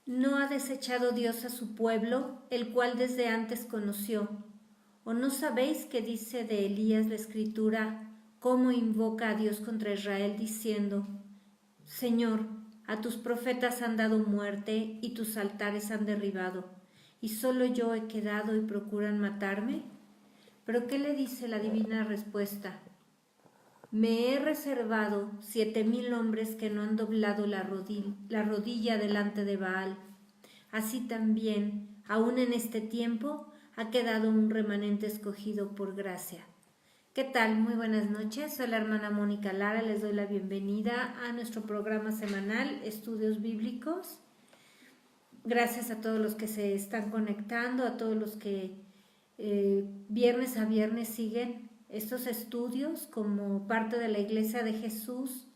¿No ha desechado Dios a su pueblo, el cual desde antes conoció? ¿O no sabéis qué dice de Elías la Escritura, cómo invoca a Dios contra Israel, diciendo: Señor, a tus profetas han dado muerte y tus altares han derribado, y solo yo he quedado y procuran matarme? ¿Pero qué le dice la divina respuesta? Me he reservado 7,000 hombres que no han doblado la rodilla delante de Baal. Así también, aún en este tiempo, ha quedado un remanente escogido por gracia. ¿Qué tal? Muy buenas noches, soy la hermana Mónica Lara, les doy la bienvenida a nuestro programa semanal Estudios Bíblicos. Gracias a todos los que se están conectando, a todos los que viernes a viernes siguen estos estudios como parte de la Iglesia de Jesús,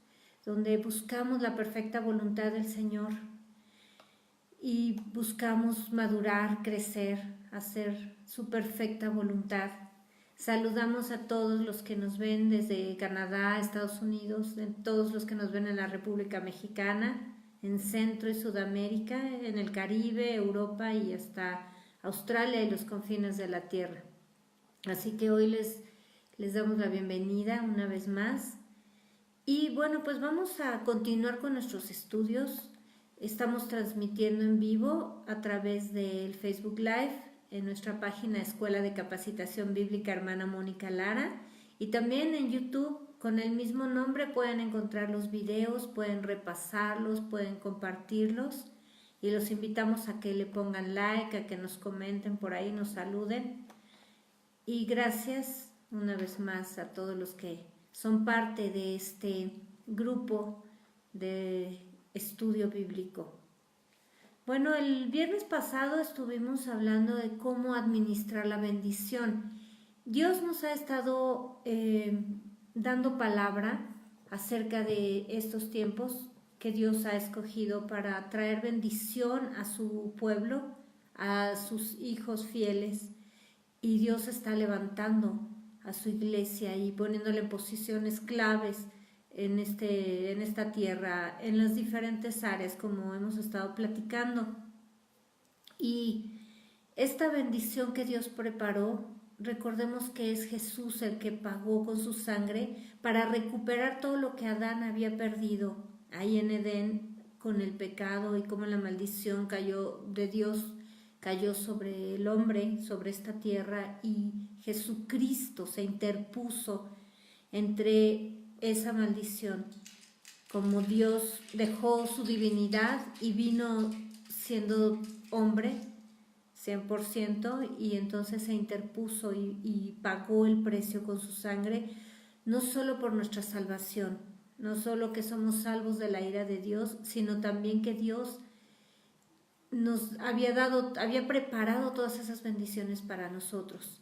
donde buscamos la perfecta voluntad del Señor y buscamos madurar, crecer, hacer su perfecta voluntad. Saludamos a todos los que nos ven desde Canadá, Estados Unidos, todos los que nos ven en la República Mexicana, en Centro y Sudamérica, en el Caribe, Europa y hasta Australia y los confines de la Tierra. Así que hoy les damos la bienvenida una vez más. Y bueno, pues vamos a continuar con nuestros estudios. Estamos transmitiendo en vivo a través del Facebook Live en nuestra página Escuela de Capacitación Bíblica Hermana Mónica Lara, y también en YouTube con el mismo nombre pueden encontrar los videos, pueden repasarlos, pueden compartirlos, y los invitamos a que le pongan like, a que nos comenten por ahí, nos saluden. Y gracias una vez más a todos los que son parte de este grupo de estudio bíblico. Bueno, el viernes pasado estuvimos hablando de cómo administrar la bendición. Dios nos ha estado dando palabra acerca de estos tiempos que Dios ha escogido para traer bendición a su pueblo, a sus hijos fieles. Y Dios está levantando a su iglesia y poniéndole en posiciones claves en esta tierra, en las diferentes áreas como hemos estado platicando. Y esta bendición que Dios preparó, recordemos que es Jesús el que pagó con su sangre para recuperar todo lo que Adán había perdido ahí en Edén con el pecado, y cómo la maldición de Dios cayó sobre el hombre, sobre esta tierra, y Jesucristo se interpuso entre esa maldición. Como Dios dejó su divinidad y vino siendo hombre 100%, y entonces se interpuso y pagó el precio con su sangre, no solo por nuestra salvación, no solo que somos salvos de la ira de Dios, sino también que Dios nos había preparado todas esas bendiciones para nosotros.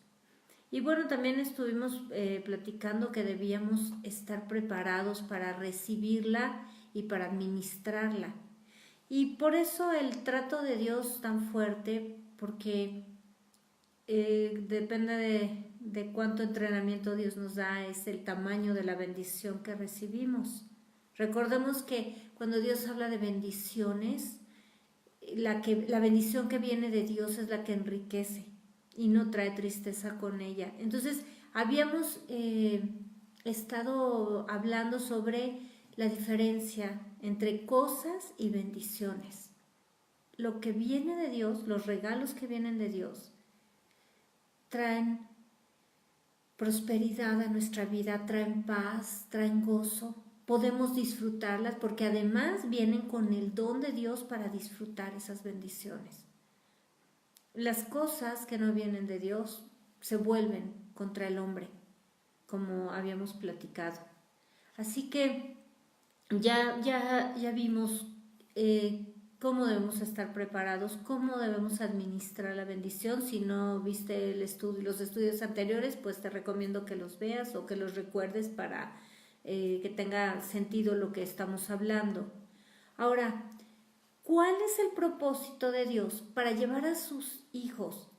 Y bueno, también estuvimos platicando que debíamos estar preparados para recibirla y para administrarla. Y por eso el trato de Dios tan fuerte, porque depende de cuánto entrenamiento Dios nos da, es el tamaño de la bendición que recibimos. Recordemos que cuando Dios habla de bendiciones, la bendición que viene de Dios es la que enriquece y no trae tristeza con ella. Entonces, habíamos estado hablando sobre la diferencia entre cosas y bendiciones. Lo que viene de Dios, los regalos que vienen de Dios, traen prosperidad a nuestra vida, traen paz, traen gozo. Podemos disfrutarlas porque además vienen con el don de Dios para disfrutar esas bendiciones. Las cosas que no vienen de Dios se vuelven contra el hombre, como habíamos platicado. Así que ya vimos cómo debemos estar preparados, cómo debemos administrar la bendición. Si no viste los estudios anteriores, pues te recomiendo que los veas o que los recuerdes para que tenga sentido lo que estamos hablando. Ahora, ¿cuál es el propósito de Dios para llevar a sus hijos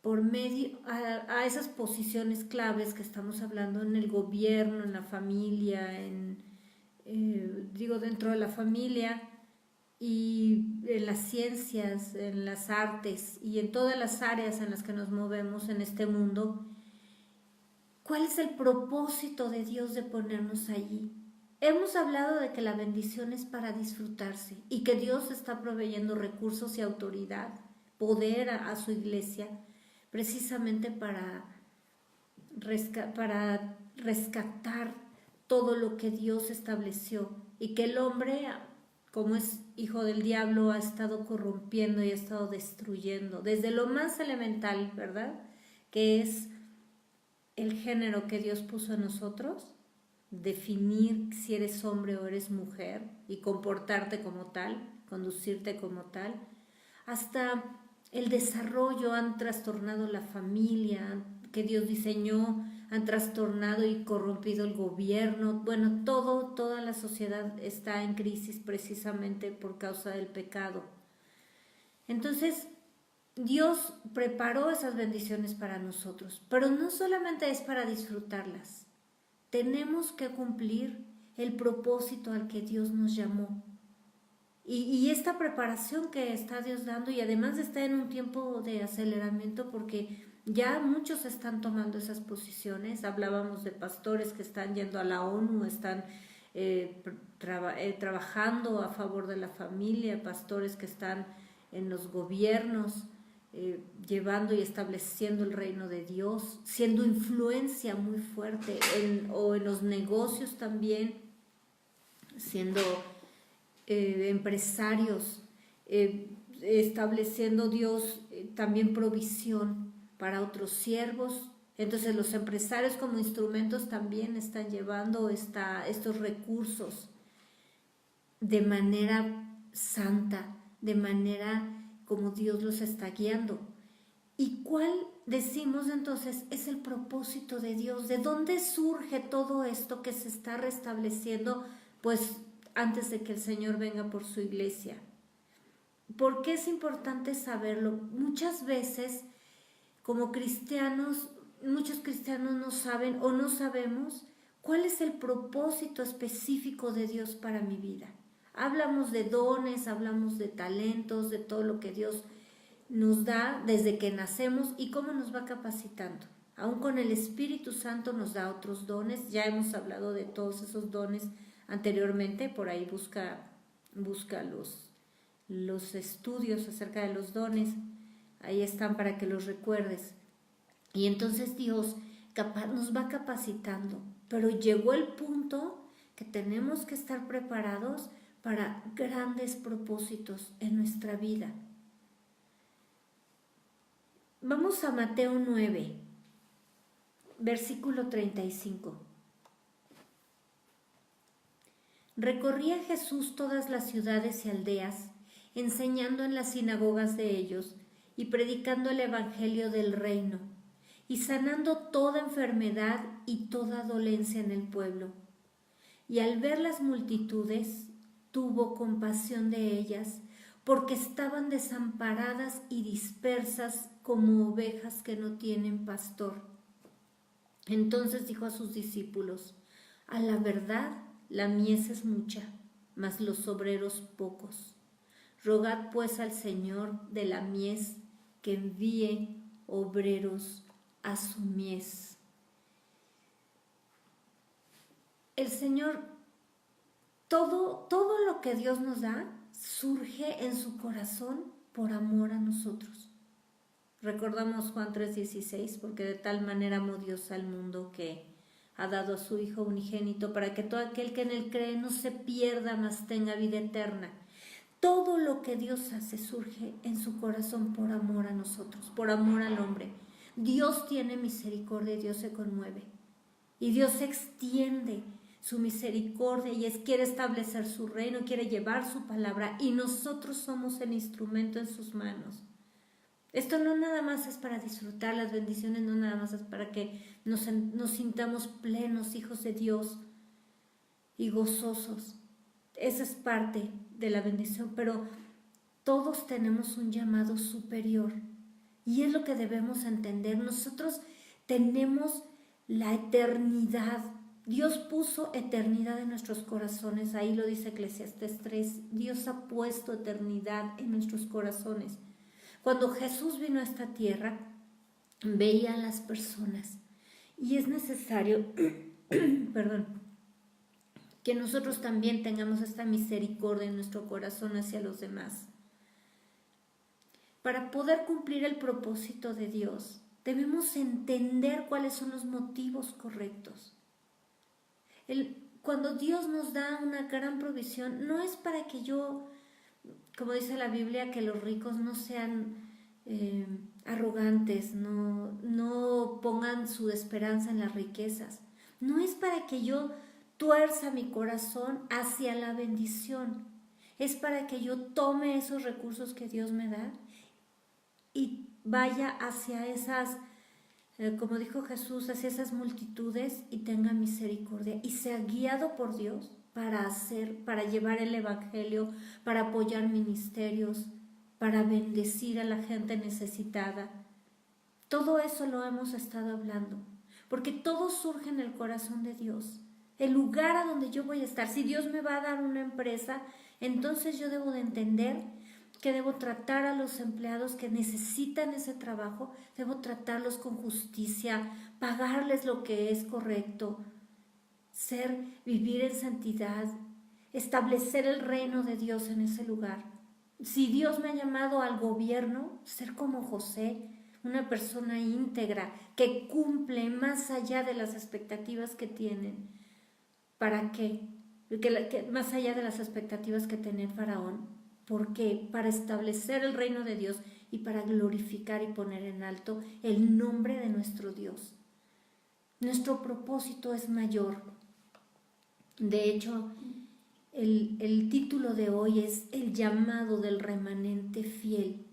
por medio a esas posiciones claves que estamos hablando en el gobierno, en la familia, dentro de la familia, y en las ciencias, en las artes y en todas las áreas en las que nos movemos en este mundo, ¿cuál es el propósito de Dios de ponernos allí? Hemos hablado de que la bendición es para disfrutarse y que Dios está proveyendo recursos y autoridad, poder a su iglesia, precisamente para rescatar todo lo que Dios estableció y que el hombre, como es hijo del diablo, ha estado corrompiendo y ha estado destruyendo desde lo más elemental, ¿verdad? Que es el género que Dios puso en nosotros, definir si eres hombre o eres mujer y comportarte como tal, conducirte como tal, hasta el desarrollo han trastornado la familia que Dios diseñó, han trastornado y corrompido el gobierno. Bueno, toda la sociedad está en crisis precisamente por causa del pecado. Entonces, Dios preparó esas bendiciones para nosotros, pero no solamente es para disfrutarlas. Tenemos que cumplir el propósito al que Dios nos llamó. Y esta preparación que está Dios dando, y además está en un tiempo de aceleramiento porque ya muchos están tomando esas posiciones. Hablábamos de pastores que están yendo a la ONU, están trabajando a favor de la familia, pastores que están en los gobiernos, llevando y estableciendo el reino de Dios, siendo influencia muy fuerte o en los negocios también, siendo empresarios, estableciendo Dios también provisión para otros siervos. Entonces los empresarios como instrumentos también están llevando estos recursos de manera santa, de manera como Dios los está guiando. ¿Y cuál decimos entonces es el propósito de Dios? ¿De dónde surge todo esto que se está restableciendo? Pues antes de que el Señor venga por su iglesia. ¿Por qué es importante saberlo? Muchas veces, como cristianos, muchos cristianos no saben o no sabemos cuál es el propósito específico de Dios para mi vida. Hablamos de dones, hablamos de talentos, de todo lo que Dios nos da desde que nacemos y cómo nos va capacitando. Aún con el Espíritu Santo nos da otros dones. Ya hemos hablado de todos esos dones anteriormente, por ahí busca los estudios acerca de los dones, ahí están para que los recuerdes. Y entonces Dios nos va capacitando, pero llegó el punto que tenemos que estar preparados para grandes propósitos en nuestra vida. Vamos a Mateo 9, versículo 35. Recorría Jesús todas las ciudades y aldeas, enseñando en las sinagogas de ellos y predicando el evangelio del reino, y sanando toda enfermedad y toda dolencia en el pueblo. Y al ver las multitudes, tuvo compasión de ellas, porque estaban desamparadas y dispersas como ovejas que no tienen pastor. Entonces dijo a sus discípulos: a la verdad, la mies es mucha, mas los obreros pocos. Rogad pues al Señor de la mies que envíe obreros a su mies. El Señor, todo lo que Dios nos da surge en su corazón por amor a nosotros. Recordamos Juan 3:16, porque de tal manera amó Dios al mundo que ha dado a su Hijo unigénito para que todo aquel que en él cree no se pierda, mas tenga vida eterna. Todo lo que Dios hace surge en su corazón por amor a nosotros, por amor al hombre. Dios tiene misericordia, Dios se conmueve y Dios extiende su misericordia y quiere establecer su reino, quiere llevar su palabra y nosotros somos el instrumento en sus manos. Esto no nada más es para disfrutar las bendiciones, no nada más es para que nos sintamos plenos, hijos de Dios y gozosos. Esa es parte de la bendición, pero todos tenemos un llamado superior y es lo que debemos entender. Nosotros tenemos la eternidad Dios puso eternidad en nuestros corazones, ahí lo dice Eclesiastés 3, Dios ha puesto eternidad en nuestros corazones. Cuando Jesús vino a esta tierra, veía a las personas y es necesario, perdón, que nosotros también tengamos esta misericordia en nuestro corazón hacia los demás. Para poder cumplir el propósito de Dios, debemos entender cuáles son los motivos correctos. Cuando Dios nos da una gran provisión, no es para que yo, como dice la Biblia, que los ricos no sean arrogantes, no pongan su esperanza en las riquezas. No es para que yo tuerza mi corazón hacia la bendición. Es para que yo tome esos recursos que Dios me da y vaya hacia esas, como dijo Jesús, hacia esas multitudes y tenga misericordia y sea guiado por Dios para llevar el evangelio, para apoyar ministerios, para bendecir a la gente necesitada. Todo eso lo hemos estado hablando, porque todo surge en el corazón de Dios. El lugar a donde yo voy a estar, si Dios me va a dar una empresa, entonces yo debo de entender que debo tratar a los empleados que necesitan ese trabajo, debo tratarlos con justicia, pagarles lo que es correcto, vivir en santidad, establecer el reino de Dios en ese lugar. Si Dios me ha llamado al gobierno, ser como José, una persona íntegra que cumple más allá de las expectativas que tienen. ¿Para qué? Más allá de las expectativas que tenía Faraón. ¿Por qué? Para establecer el reino de Dios y para glorificar y poner en alto el nombre de nuestro Dios. Nuestro propósito es mayor. De hecho, el título de hoy es El llamado del remanente fiel.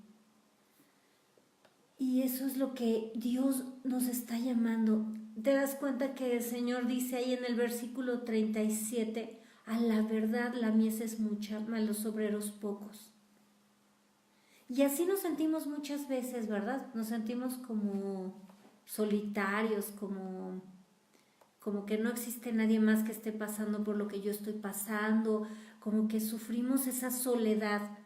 Y eso es lo que Dios nos está llamando. Te das cuenta que el Señor dice ahí en el versículo 37, a la verdad la mies es mucha, mas los obreros pocos. Y así nos sentimos muchas veces, ¿verdad? Nos sentimos como solitarios, como que no existe nadie más que esté pasando por lo que yo estoy pasando, como que sufrimos esa soledad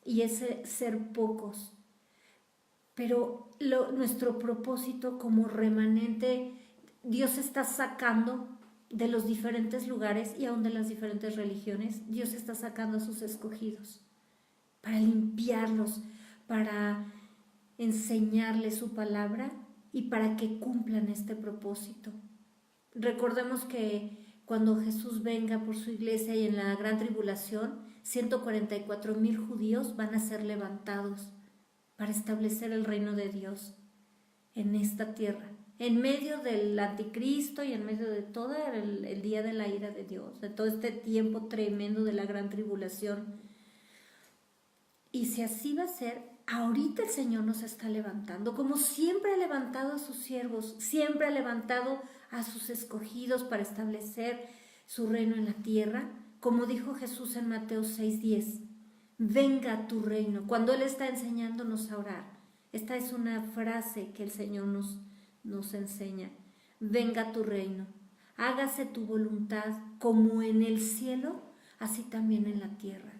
y ese ser pocos. Pero nuestro propósito como remanente, Dios está sacando de los diferentes lugares y aún de las diferentes religiones, Dios está sacando a sus escogidos para limpiarlos, para enseñarles su palabra y para que cumplan este propósito. Recordemos que cuando Jesús venga por su iglesia y en la gran tribulación, 144,000 judíos van a ser levantados para establecer el reino de Dios en esta tierra, en medio del anticristo y en medio de todo el día de la ira de Dios, de todo este tiempo tremendo de la gran tribulación. Y si así va a ser, ahorita el Señor nos está levantando, como siempre ha levantado a sus siervos, siempre ha levantado a sus escogidos para establecer su reino en la tierra, como dijo Jesús en Mateo 6:10. Venga tu reino, cuando Él está enseñándonos a orar. Esta es una frase que el Señor nos enseña. Venga tu reino, hágase tu voluntad como en el cielo, así también en la tierra.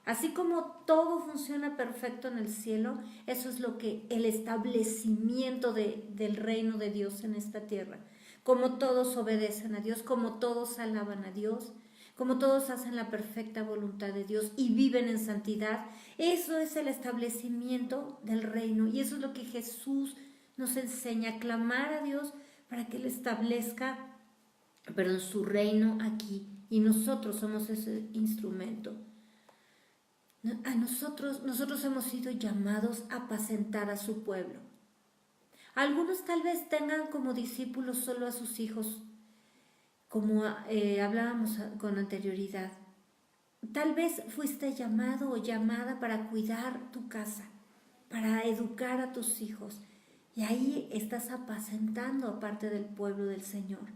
Así como todo funciona perfecto en el cielo, eso es lo que el establecimiento del reino de Dios en esta tierra. Como todos obedecen a Dios, como todos alaban a Dios, como todos hacen la perfecta voluntad de Dios y viven en santidad, eso es el establecimiento del reino. Y eso es lo que Jesús nos enseña, a clamar a Dios para que Él establezca, su reino aquí. Y nosotros somos ese instrumento. Nosotros hemos sido llamados a apacentar a su pueblo. Algunos tal vez tengan como discípulos solo a sus hijos, como hablábamos con anterioridad. Tal vez fuiste llamado o llamada para cuidar tu casa, para educar a tus hijos. Y ahí estás apacentando a parte del pueblo del Señor.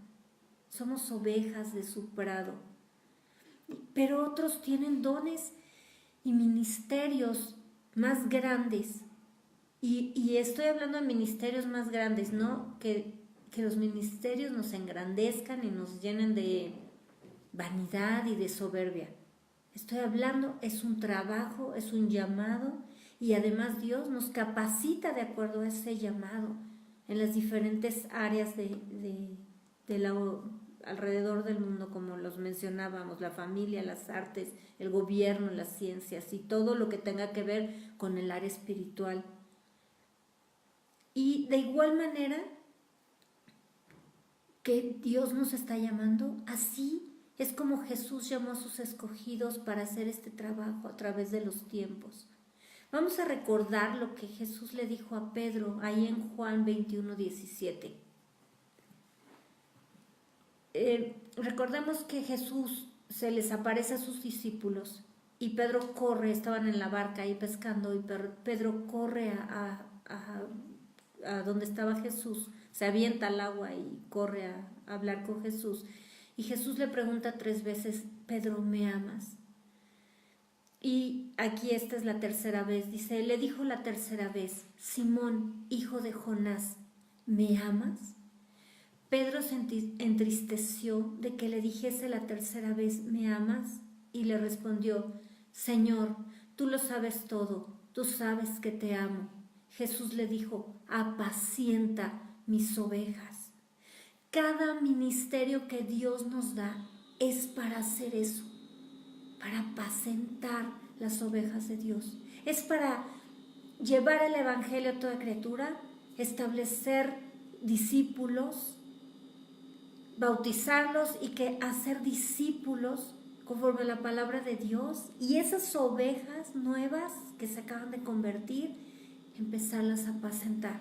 Somos ovejas de su prado. Pero otros tienen dones y ministerios más grandes. Y estoy hablando de ministerios más grandes, ¿no? Que que los ministerios nos engrandezcan y nos llenen de vanidad y de soberbia. Estoy hablando, es un trabajo, es un llamado, y además Dios nos capacita de acuerdo a ese llamado en las diferentes áreas alrededor del mundo, como los mencionábamos, la familia, las artes, el gobierno, las ciencias y todo lo que tenga que ver con el área espiritual. Y de igual manera que Dios nos está llamando, así es como Jesús llamó a sus escogidos para hacer este trabajo a través de los tiempos. Vamos a recordar lo que Jesús le dijo a Pedro ahí en Juan 21:17. Recordemos que Jesús se les aparece a sus discípulos y Pedro corre, estaban en la barca ahí pescando, y Pedro corre a donde estaba Jesús, se avienta al agua y corre a hablar con Jesús. Y Jesús le pregunta 3 veces: Pedro, ¿me amas? Y aquí esta es la tercera vez, dice, le dijo la tercera vez: Simón, hijo de Jonás, ¿me amas? Pedro se entristeció de que le dijese la tercera vez: ¿me amas? Y le respondió: Señor, tú lo sabes todo, tú sabes que te amo. Jesús le dijo: apacienta mis ovejas. Cada ministerio que Dios nos da es para hacer eso, para apacentar las ovejas de Dios. Es para llevar el evangelio a toda criatura, establecer discípulos, bautizarlos y que hacer discípulos conforme a la palabra de Dios, y esas ovejas nuevas que se acaban de convertir, empezarlas a apacentar.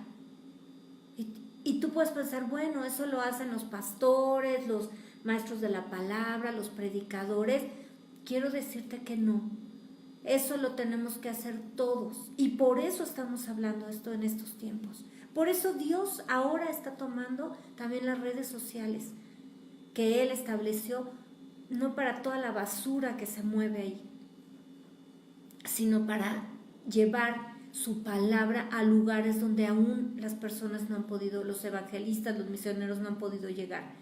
Y tú puedes pensar, bueno, eso lo hacen los pastores, los maestros de la palabra, los predicadores. Quiero decirte que no. Eso lo tenemos que hacer todos. Y por eso estamos hablando esto en estos tiempos. Por eso Dios ahora está tomando también las redes sociales que Él estableció, no para toda la basura que se mueve ahí, sino para llevar su palabra a lugares donde aún las personas no han podido, los evangelistas, los misioneros no han podido llegar.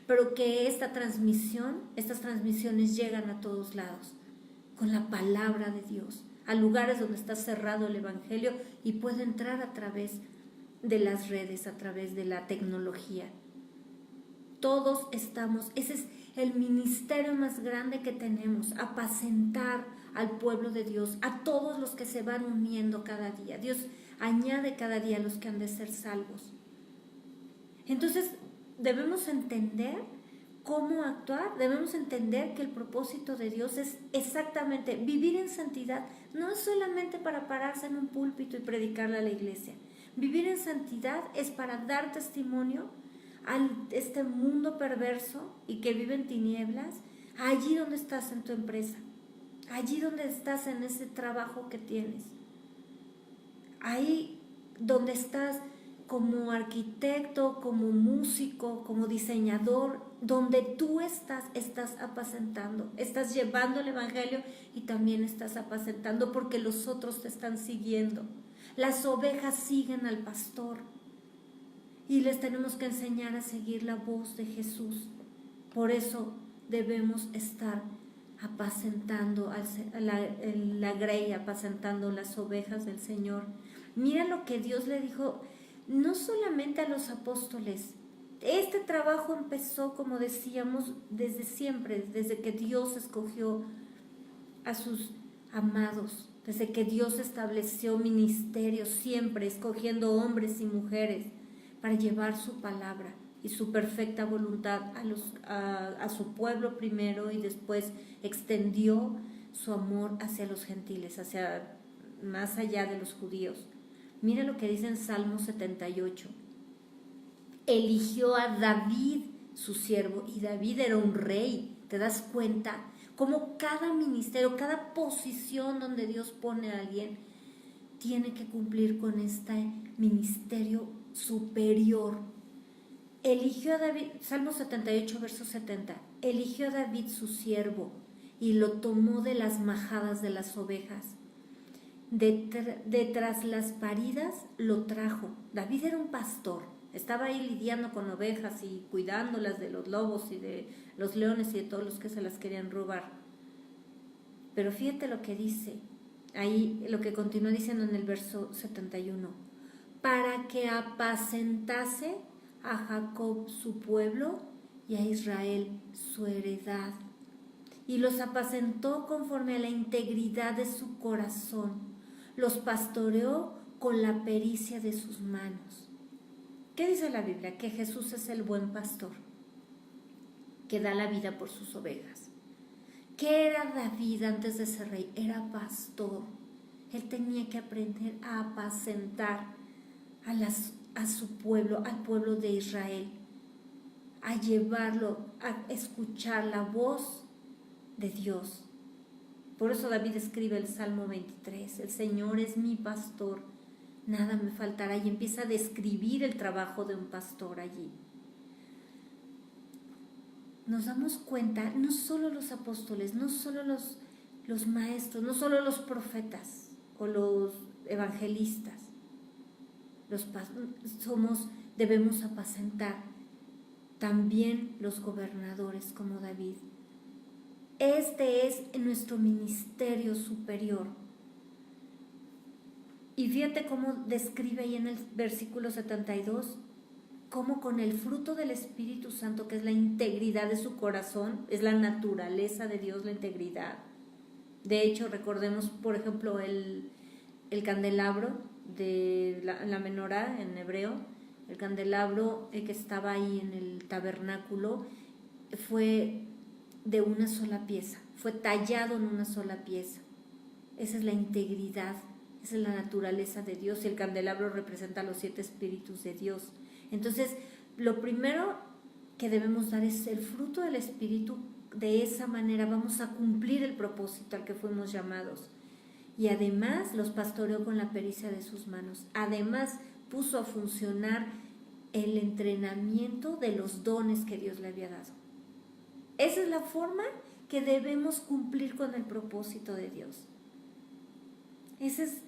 Pero que estas transmisiones llegan a todos lados, con la palabra de Dios, a lugares donde está cerrado el evangelio y puede entrar a través de las redes, a través de la tecnología. Todos estamos, ese es el ministerio más grande que tenemos, apacentar al pueblo de Dios, a todos los que se van uniendo cada día. Dios añade cada día a los que han de ser salvos. Entonces debemos entender cómo actuar, debemos entender que el propósito de Dios es exactamente vivir en santidad. No es solamente para pararse en un púlpito y predicarle a la iglesia. Vivir en santidad es para dar testimonio a este mundo perverso y que vive en tinieblas, allí donde estás en tu empresa, allí donde estás en ese trabajo que tienes, ahí donde estás como arquitecto, como músico, como diseñador, donde tú estás apacentando, estás llevando el evangelio y también estás apacentando porque los otros te están siguiendo. Las ovejas siguen al pastor y les tenemos que enseñar a seguir la voz de Jesús. Por eso debemos estar apacentando la grey, apacentando las ovejas del Señor. Mira lo que Dios le dijo, no solamente a los apóstoles. Este trabajo empezó, como decíamos, desde siempre, desde que Dios escogió a sus amados, desde que Dios estableció ministerios, siempre escogiendo hombres y mujeres para llevar su palabra y su perfecta voluntad a su pueblo primero, y después extendió su amor hacia los gentiles, hacia más allá de los judíos. Mira lo que dice en Salmo 78. Eligió a David, su siervo, y David era un rey. ¿Te das cuenta? Como cada ministerio, cada posición donde Dios pone a alguien, tiene que cumplir con este ministerio superior. Eligió a David, Salmo 78, verso 70, eligió a David su siervo y lo tomó de las majadas de las ovejas. De tras las paridas lo trajo. David era un pastor, estaba ahí lidiando con ovejas y cuidándolas de los lobos y de los leones y de todos los que se las querían robar. Pero fíjate lo que dice, ahí lo que continúa diciendo en el verso 71, para que apacentase a Jacob su pueblo y a Israel su heredad. Y los apacentó conforme a la integridad de su corazón, los pastoreó con la pericia de sus manos. ¿Qué dice la Biblia? Que Jesús es el buen pastor, que da la vida por sus ovejas. ¿Qué era David antes de ser rey? Era pastor. Él tenía que aprender a apacentar a su pueblo, al pueblo de Israel, a llevarlo, a escuchar la voz de Dios. Por eso David escribe el Salmo 23, el Señor es mi pastor, nada me faltará, y empieza a describir el trabajo de un pastor allí. Nos damos cuenta, no solo los apóstoles, no solo los maestros, no solo los profetas o los evangelistas, debemos apacentar, también los gobernadores como David. Este es nuestro ministerio superior. Y fíjate cómo describe ahí en el versículo 72, cómo con el fruto del Espíritu Santo, que es la integridad de su corazón, es la naturaleza de Dios, la integridad. De hecho, recordemos, por ejemplo, el candelabro de la menorá en hebreo, el candelabro que estaba ahí en el tabernáculo, fue de una sola pieza, fue tallado en una sola pieza. Esa es la integridad, esa es la naturaleza de Dios, y el candelabro representa los 7 espíritus de Dios. Entonces, lo primero que debemos dar es el fruto del Espíritu. De esa manera vamos a cumplir el propósito al que fuimos llamados. Y además los pastoreó con la pericia de sus manos. Además puso a funcionar el entrenamiento de los dones que Dios le había dado. Esa es la forma que debemos cumplir con el propósito de Dios. Esa es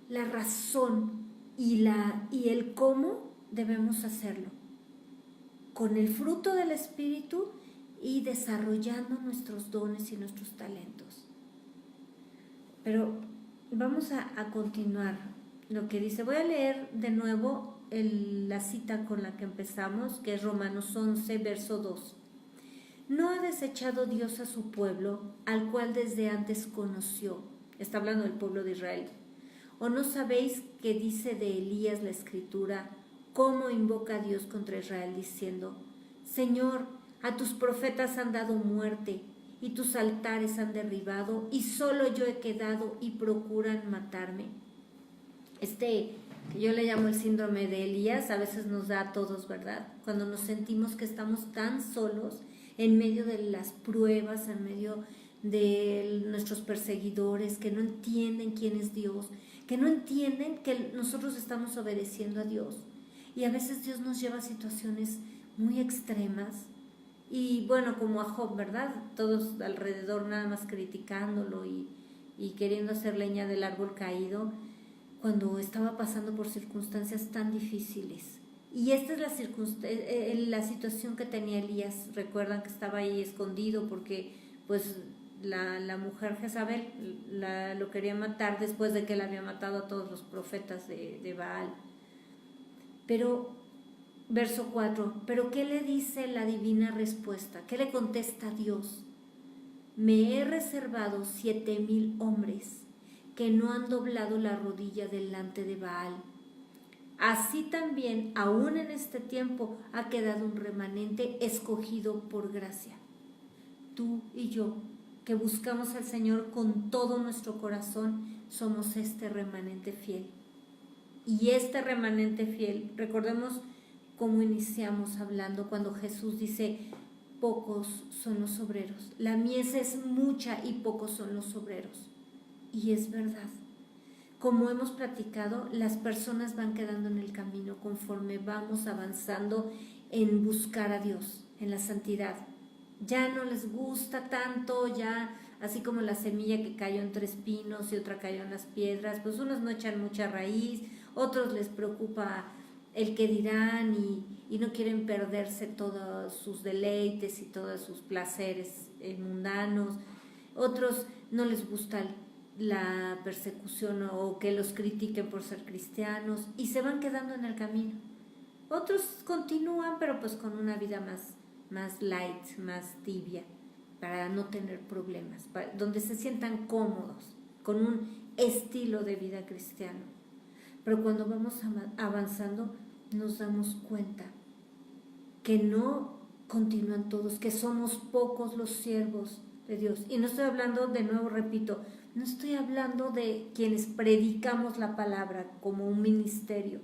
la razón y el cómo debemos hacerlo. Con el fruto del Espíritu y desarrollando nuestros dones y nuestros talentos. Pero vamos a continuar lo que dice. Voy a leer de nuevo la cita con la que empezamos, que es Romanos 11, verso 2. No ha desechado Dios a su pueblo, al cual desde antes conoció. Está hablando del pueblo de Israel. ¿O no sabéis que dice de Elías la Escritura, cómo invoca a Dios contra Israel diciendo, Señor, a tus profetas han dado muerte, y tus altares han derribado, y solo yo he quedado y procuran matarme? Que yo le llamo el síndrome de Elías, a veces nos da a todos, ¿verdad? Cuando nos sentimos que estamos tan solos en medio de las pruebas, en medio de nuestros perseguidores, que no entienden quién es Dios, que no entienden que nosotros estamos obedeciendo a Dios. Y a veces Dios nos lleva a situaciones muy extremas. Y bueno, como a Job, ¿verdad? Todos alrededor nada más criticándolo y queriendo hacer leña del árbol caído, cuando estaba pasando por circunstancias tan difíciles. Y esta es la situación que tenía Elías. Recuerdan que estaba ahí escondido porque pues la mujer Jezabel lo quería matar después de que él había matado a todos los profetas de Baal. Pero, verso 4, ¿pero qué le dice la divina respuesta? ¿Qué le contesta Dios? Me he reservado 7,000 hombres que no han doblado la rodilla delante de Baal. Así también, aún en este tiempo, ha quedado un remanente escogido por gracia. Tú y yo, que buscamos al Señor con todo nuestro corazón, somos este remanente fiel. Y este remanente fiel, recordemos cómo iniciamos hablando cuando Jesús dice, pocos son los obreros. La mies es mucha y pocos son los obreros. Y es verdad. Como hemos platicado, las personas van quedando en el camino conforme vamos avanzando en buscar a Dios, en la santidad. Ya no les gusta tanto, ya así como la semilla que cayó entre espinos y otra cayó en las piedras, pues unos no echan mucha raíz, otros les preocupa el que dirán y no quieren perderse todos sus deleites y todos sus placeres mundanos. Otros no les gusta la persecución o que los critiquen por ser cristianos y se van quedando en el camino. Otros continúan, pero pues con una vida más light, más tibia, para no tener problemas, donde se sientan cómodos, con un estilo de vida cristiano. Pero cuando vamos avanzando, nos damos cuenta que no continúan todos, que somos pocos los siervos de Dios. Y no estoy hablando, de nuevo repito, no estoy hablando de quienes predicamos la palabra como un ministerio.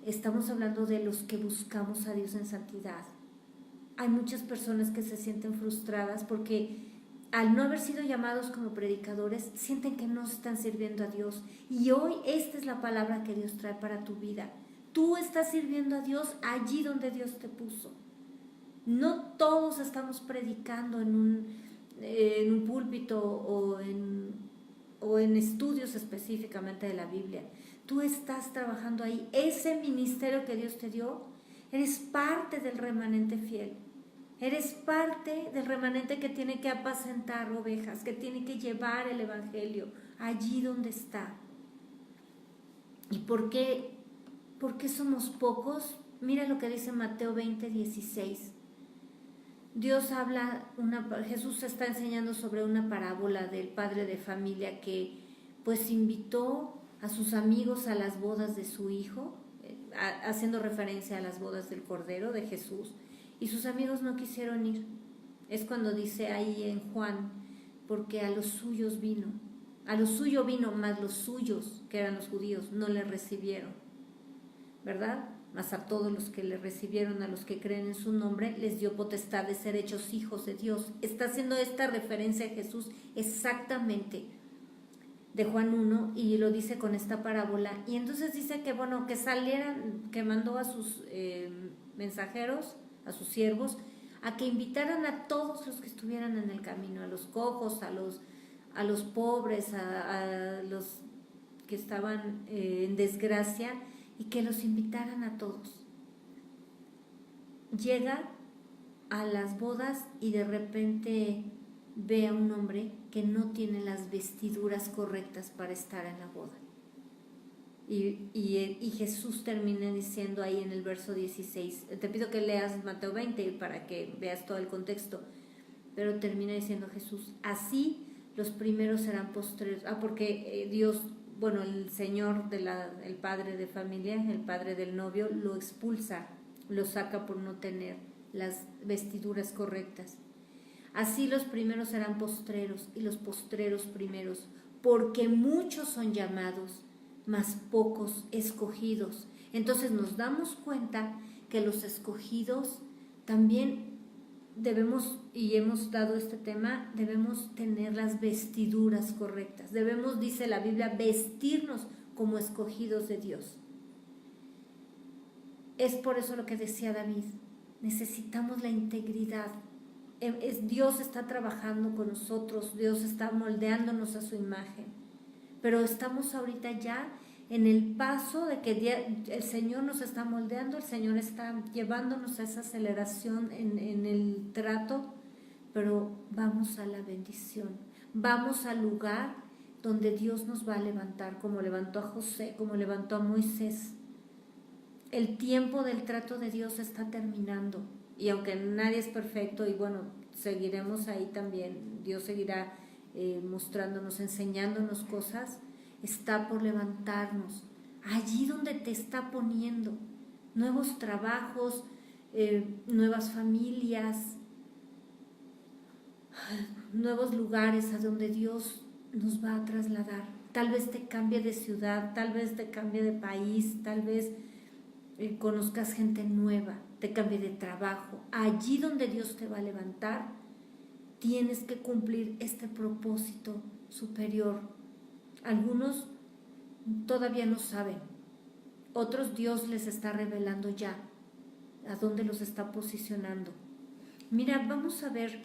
Estamos hablando de los que buscamos a Dios en santidad. Hay muchas personas que se sienten frustradas porque al no haber sido llamados como predicadores, sienten que no están sirviendo a Dios. Y hoy esta es la palabra que Dios trae para tu vida. Tú estás sirviendo a Dios allí donde Dios te puso. No todos estamos predicando en un púlpito o en estudios específicamente de la Biblia. Tú estás trabajando ahí. Ese ministerio que Dios te dio, eres parte del remanente fiel. Eres parte del remanente que tiene que apacentar ovejas, que tiene que llevar el evangelio allí donde está. ¿Y por qué somos pocos? Mira lo que dice Mateo 20:16. Jesús está enseñando sobre una parábola del padre de familia que pues invitó a sus amigos a las bodas de su hijo, haciendo referencia a las bodas del Cordero de Jesús, y sus amigos no quisieron ir. Es cuando dice ahí en Juan, porque a los suyos vino, mas los suyos, que eran los judíos, no le recibieron, ¿verdad? Mas a todos los que le recibieron, a los que creen en su nombre, les dio potestad de ser hechos hijos de Dios. Está haciendo esta referencia a Jesús exactamente de Juan 1 y lo dice con esta parábola. Y entonces dice que que salieran, que mandó a sus mensajeros, a sus siervos, a que invitaran a todos los que estuvieran en el camino, a los cojos, a los pobres, a los que estaban en desgracia, y que los invitaran a todos. Llega a las bodas y de repente ve a un hombre que no tiene las vestiduras correctas para estar en la boda. Y Jesús termina diciendo ahí en el verso 16, te pido que leas Mateo 20 para que veas todo el contexto, pero termina diciendo Jesús, así los primeros serán postreros. Porque Dios, el Señor, el padre de familia, el padre del novio, lo expulsa, lo saca por no tener las vestiduras correctas. Así los primeros serán postreros y los postreros primeros, porque muchos son llamados, mas pocos escogidos. Entonces nos damos cuenta que los escogidos también debemos, y hemos dado este tema, debemos tener las vestiduras correctas. Debemos, dice la Biblia, vestirnos como escogidos de Dios. Es por eso lo que decía David, necesitamos la integridad. Dios está trabajando con nosotros, Dios está moldeándonos a su imagen, pero estamos ahorita ya en el paso de que el Señor nos está moldeando, el Señor está llevándonos a esa aceleración en el trato, pero vamos a la bendición, vamos al lugar donde Dios nos va a levantar, como levantó a José, como levantó a Moisés. El tiempo del trato de Dios está terminando, y aunque nadie es perfecto, y seguiremos ahí también, Dios seguirá mostrándonos, enseñándonos cosas, está por levantarnos, allí donde te está poniendo, nuevos trabajos, nuevas familias, nuevos lugares a donde Dios nos va a trasladar. Tal vez te cambie de ciudad, tal vez te cambie de país, tal vez conozcas gente nueva, te cambie de trabajo. Allí donde Dios te va a levantar, tienes que cumplir este propósito superior. Algunos todavía no saben, otros Dios les está revelando ya a dónde los está posicionando. Mira, vamos a ver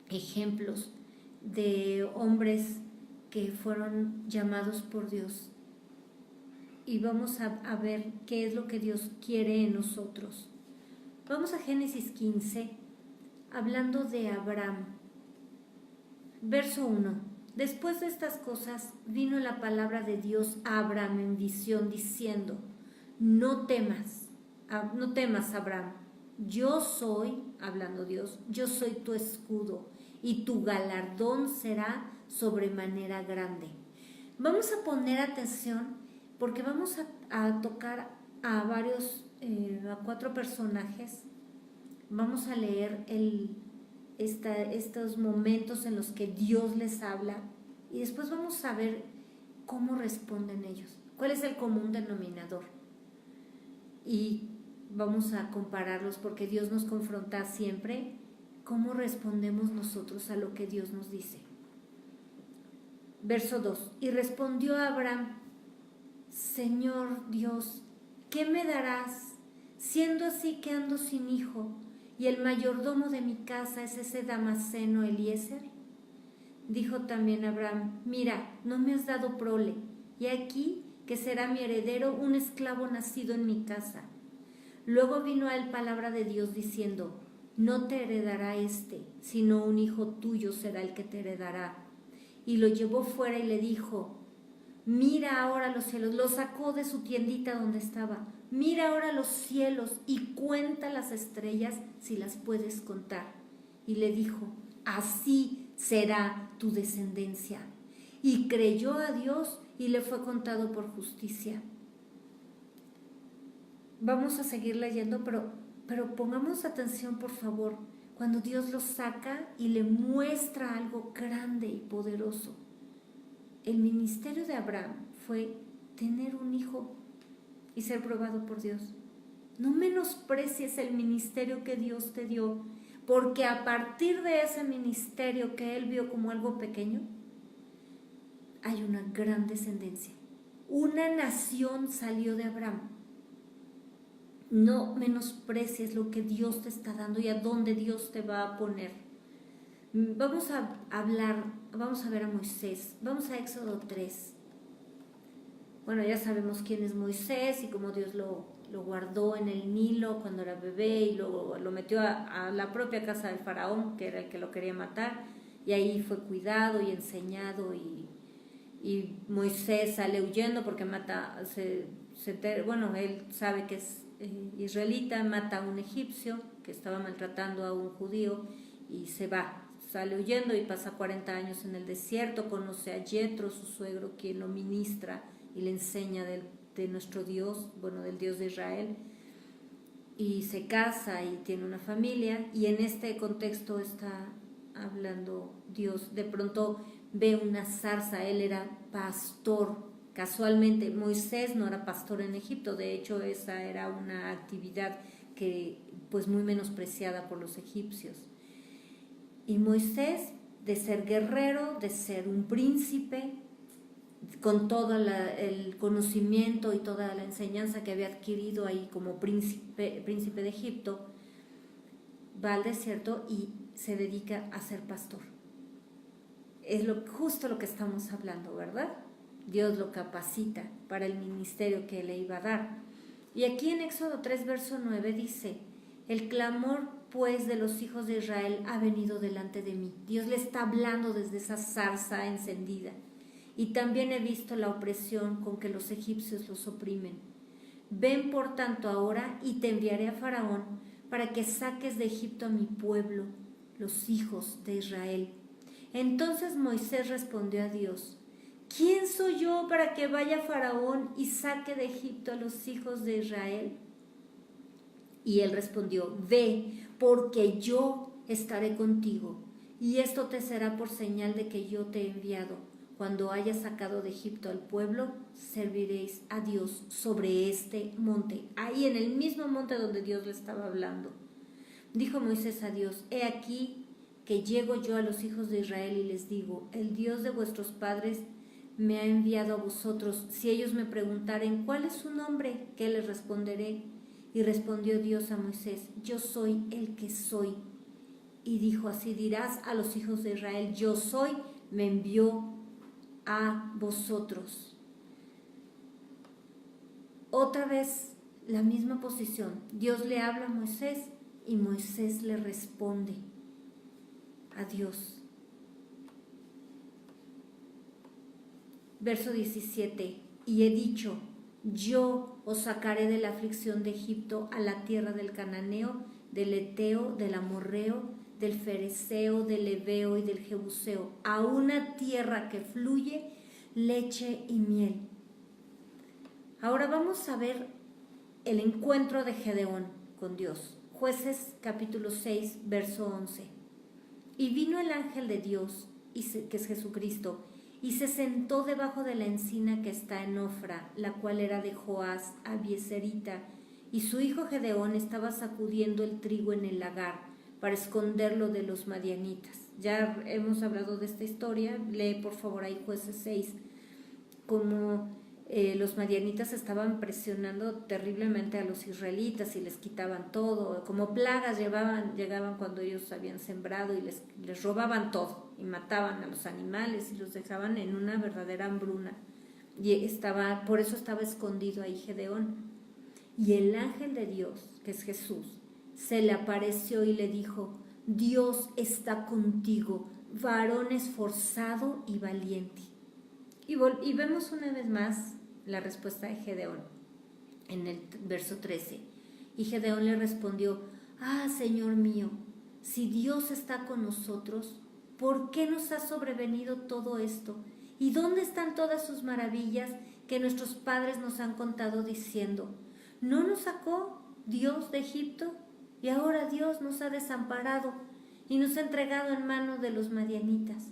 ejemplos de hombres que fueron llamados por Dios. y vamos a ver qué es lo que Dios quiere en nosotros. Vamos a Génesis 15, hablando de Abraham. Verso 1. Después de estas cosas vino la palabra de Dios a Abraham en visión diciendo: no temas, Abraham, yo soy, hablando Dios, yo soy tu escudo y tu galardón será sobremanera grande. Vamos a poner atención porque vamos a tocar a a 4 personajes. Vamos a leer estos momentos en los que Dios les habla y después vamos a ver cómo responden ellos, cuál es el común denominador, y vamos a compararlos porque Dios nos confronta siempre. ¿Cómo respondemos nosotros a lo que Dios nos dice? Verso 2. Y respondió Abraham: Señor Dios, ¿qué me darás, siendo así que ando sin hijo, y el mayordomo de mi casa es ese Damaseno Eliezer? Dijo también Abraham: mira, no me has dado prole, y aquí que será mi heredero un esclavo nacido en mi casa. Luego vino a él palabra de Dios diciendo: no te heredará sino un hijo tuyo será el que te heredará. Y lo llevó fuera y le dijo: mira ahora los cielos. Lo sacó de su tiendita donde estaba. Mira ahora los cielos y cuenta las estrellas si las puedes contar. Y le dijo: así será tu descendencia. Y creyó a Dios y le fue contado por justicia. Vamos a seguir leyendo, pero pongamos atención, por favor, cuando Dios lo saca y le muestra algo grande y poderoso. El ministerio de Abraham fue tener un hijo y ser probado por Dios. No menosprecies el ministerio que Dios te dio, porque a partir de ese ministerio que él vio como algo pequeño, hay una gran descendencia. Una nación salió de Abraham. No menosprecies lo que Dios te está dando y a dónde Dios te va a poner. Vamos a ver a Moisés. Vamos a Éxodo 3. Bueno, ya sabemos quién es Moisés y cómo Dios lo guardó en el Nilo cuando era bebé y luego lo metió a la propia casa del faraón, que era el que lo quería matar, y ahí fue cuidado y enseñado, y Moisés sale huyendo porque él sabe que es israelita, mata a un egipcio que estaba maltratando a un judío y sale huyendo y pasa 40 años en el desierto, conoce a Jetro, su suegro, quien lo ministra y le enseña de nuestro Dios, del Dios de Israel, y se casa y tiene una familia, y en este contexto está hablando Dios. De pronto ve una zarza, él era pastor. Casualmente, Moisés no era pastor en Egipto, de hecho esa era una actividad que pues muy menospreciada por los egipcios. Y Moisés, de ser guerrero, de ser un príncipe, con todo el conocimiento y toda la enseñanza que había adquirido ahí como príncipe de Egipto, va al desierto y se dedica a ser pastor. Es justo lo que estamos hablando, ¿verdad? Dios lo capacita para el ministerio que le iba a dar. Y aquí en Éxodo 3, verso 9 dice: el clamor pues de los hijos de Israel ha venido delante de mí. Dios le está hablando desde esa zarza encendida. Y también he visto la opresión con que los egipcios los oprimen. Ven por tanto ahora y te enviaré a Faraón para que saques de Egipto a mi pueblo, los hijos de Israel. Entonces Moisés respondió a Dios: ¿quién soy yo para que vaya Faraón y saque de Egipto a los hijos de Israel? Y él respondió: ve, porque yo estaré contigo, y esto te será por señal de que yo te he enviado. Cuando hayas sacado de Egipto al pueblo, serviréis a Dios sobre este monte. Ahí en el mismo monte donde Dios le estaba hablando. Dijo Moisés a Dios: he aquí que llego yo a los hijos de Israel y les digo: el Dios de vuestros padres me ha enviado a vosotros. Si ellos me preguntaren ¿cuál es su nombre?, ¿qué les responderé? Y respondió Dios a Moisés: yo soy el que soy. Y dijo: así dirás a los hijos de Israel: yo soy, me envió a vosotros. otra vez la misma posición. Dios le habla a Moisés y Moisés le responde a Dios. Verso 17. Y he dicho, yo os sacaré de la aflicción de Egipto a la tierra del cananeo, del eteo, del amorreo, del fereceo, del heveo y del jebuseo, a una tierra que fluye leche y miel. Ahora vamos a ver el encuentro de Gedeón con Dios. Jueces capítulo 6, verso 11. Y vino el ángel de Dios, que es Jesucristo, y se sentó debajo de la encina que está en Ofra, la cual era de Joás Abieserita, y su hijo Gedeón estaba sacudiendo el trigo en el lagar para esconderlo de los madianitas. Ya hemos hablado de esta historia, lee por favor ahí Jueces 6, como los madianitas estaban presionando terriblemente a los israelitas y les quitaban todo, como plagas llegaban cuando ellos habían sembrado y les robaban todo y mataban a los animales y los dejaban en una verdadera hambruna. Y por eso estaba escondido ahí Gedeón. Y el ángel de Dios, que es Jesús, se le apareció y le dijo, Dios está contigo, varón esforzado y valiente. Y vemos una vez más la respuesta de Gedeón en el verso 13. Y Gedeón le respondió, Señor mío, si Dios está con nosotros, ¿por qué nos ha sobrevenido todo esto? ¿Y dónde están todas sus maravillas que nuestros padres nos han contado diciendo, ¿no nos sacó Dios de Egipto? Y ahora Dios nos ha desamparado y nos ha entregado en manos de los madianitas.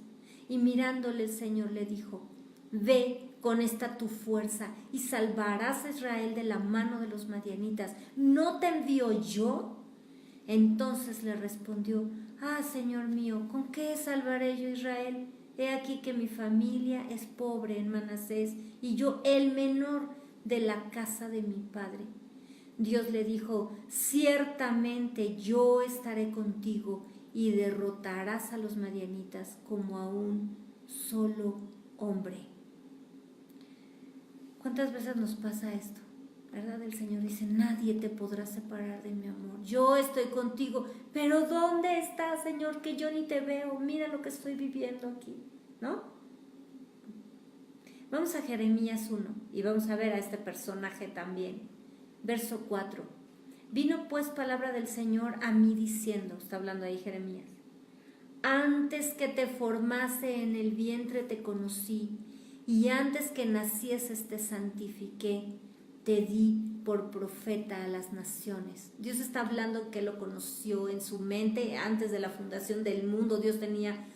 Y mirándole el Señor le dijo, ve con esta tu fuerza y salvarás a Israel de la mano de los madianitas. ¿No te envío yo? Entonces le respondió, Señor mío, ¿con qué salvaré yo a Israel? He aquí que mi familia es pobre en Manasés y yo el menor de la casa de mi padre. Dios le dijo, ciertamente yo estaré contigo y derrotarás a los madianitas como a un solo hombre. ¿Cuántas veces nos pasa esto? ¿Verdad? El Señor dice, nadie te podrá separar de mi amor. Yo estoy contigo, pero ¿dónde estás, Señor? Que yo ni te veo. Mira lo que estoy viviendo aquí, ¿no? Vamos a Jeremías 1 y vamos a ver a este personaje también. Verso 4. Vino pues palabra del Señor a mí diciendo, está hablando ahí Jeremías, antes que te formase en el vientre te conocí, y antes que nacieses te santifiqué, te di por profeta a las naciones. Dios está hablando que lo conoció en su mente antes de la fundación del mundo. Dios tenía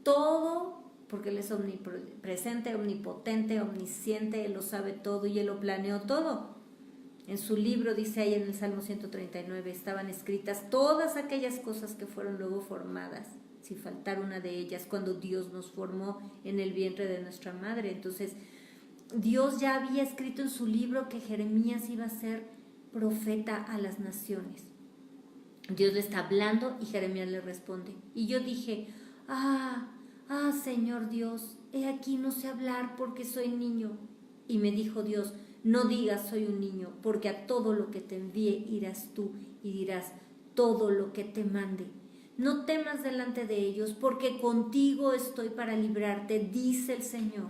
todo, porque Él es omnipresente, omnipotente, omnisciente, Él lo sabe todo y Él lo planeó todo. En su libro, dice ahí en el Salmo 139, estaban escritas todas aquellas cosas que fueron luego formadas, sin faltar una de ellas, cuando Dios nos formó en el vientre de nuestra madre. Entonces, Dios ya había escrito en su libro que Jeremías iba a ser profeta a las naciones. Dios le está hablando y Jeremías le responde. Y yo dije, Señor Dios, he aquí no sé hablar porque soy niño. Y me dijo Dios, no digas soy un niño, porque a todo lo que te envíe irás tú y dirás todo lo que te mande. No temas delante de ellos, porque contigo estoy para librarte, dice el Señor.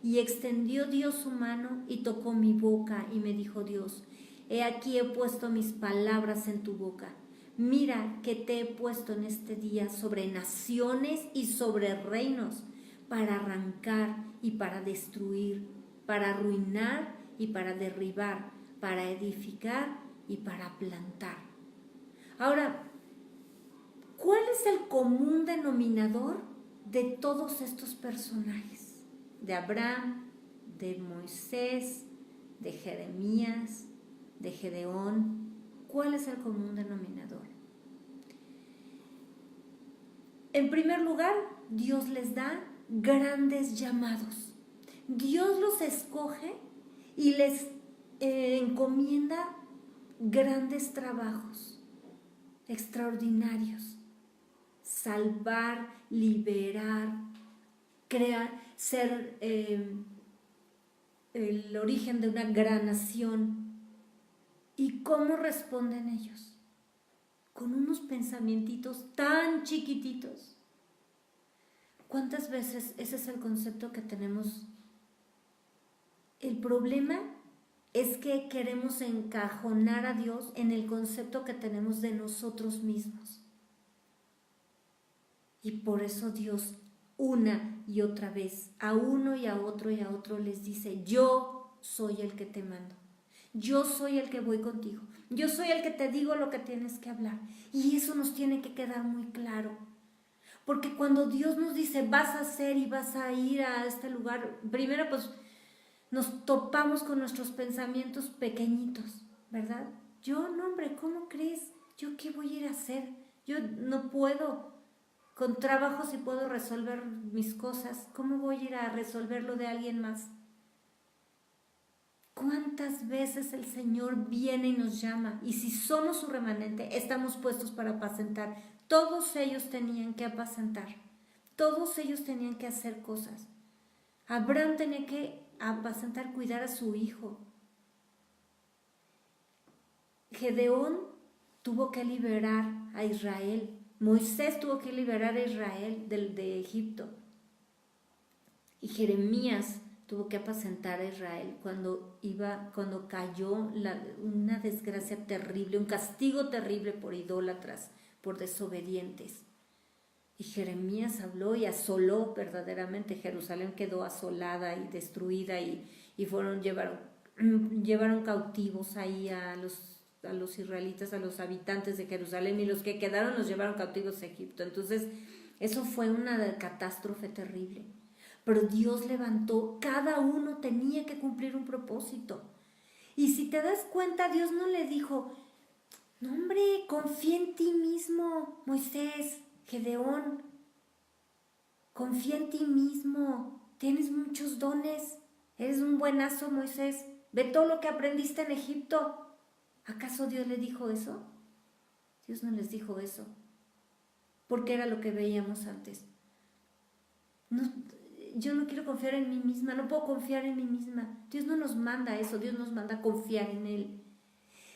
Y extendió Dios su mano y tocó mi boca, y me dijo Dios, he aquí he puesto mis palabras en tu boca. Mira que te he puesto en este día sobre naciones y sobre reinos, para arrancar y para destruir, para arruinar y para derribar, para edificar y para plantar. Ahora, ¿cuál es el común denominador de todos estos personajes? De Abraham, de Moisés, de Jeremías, de Gedeón. ¿Cuál es el común denominador? En primer lugar, Dios les da grandes llamados. Dios los escoge y les encomienda grandes trabajos extraordinarios. Salvar, liberar, crear, ser el origen de una gran nación. ¿Y cómo responden ellos? Con unos pensamientitos tan chiquititos. ¿Cuántas veces ese es el concepto que tenemos? El problema es que queremos encajonar a Dios en el concepto que tenemos de nosotros mismos. Y por eso Dios una y otra vez a uno y a otro les dice: yo soy el que te mando, yo soy el que voy contigo, yo soy el que te digo lo que tienes que hablar. Y eso nos tiene que quedar muy claro, porque cuando Dios nos dice vas a hacer y vas a ir a este lugar, primero pues nos topamos con nuestros pensamientos pequeñitos, ¿verdad? Yo, no hombre, ¿cómo crees? ¿Yo qué voy a ir a hacer? Yo no puedo. Con trabajo si puedo resolver mis cosas, ¿cómo voy a ir a resolver lo de alguien más? ¿Cuántas veces el Señor viene y nos llama? Y si somos su remanente, estamos puestos para apacentar. Todos ellos tenían que apacentar. Todos ellos tenían que hacer cosas. Abraham tenía que apacentar, cuidar a su hijo. Gedeón tuvo que liberar a Israel. Moisés tuvo que liberar a Israel de Egipto. Y Jeremías tuvo que apacentar a Israel cuando cayó una desgracia terrible, un castigo terrible por idólatras, por desobedientes. Y Jeremías habló y asoló verdaderamente. Jerusalén quedó asolada y destruida y llevaron cautivos ahí a los israelitas, a los habitantes de Jerusalén, y los que quedaron los llevaron cautivos a Egipto. Entonces eso fue una catástrofe terrible. Pero Dios levantó, cada uno tenía que cumplir un propósito. Y si te das cuenta, Dios no le dijo: no hombre, confía en ti mismo, Moisés, Gedeón, confía en ti mismo, tienes muchos dones, eres un buenazo, Moisés, ve todo lo que aprendiste en Egipto. ¿Acaso Dios le dijo eso? Dios no les dijo eso, porque era lo que veíamos antes. No, yo no quiero confiar en mí misma, no puedo confiar en mí misma. Dios no nos manda eso, Dios nos manda confiar en Él.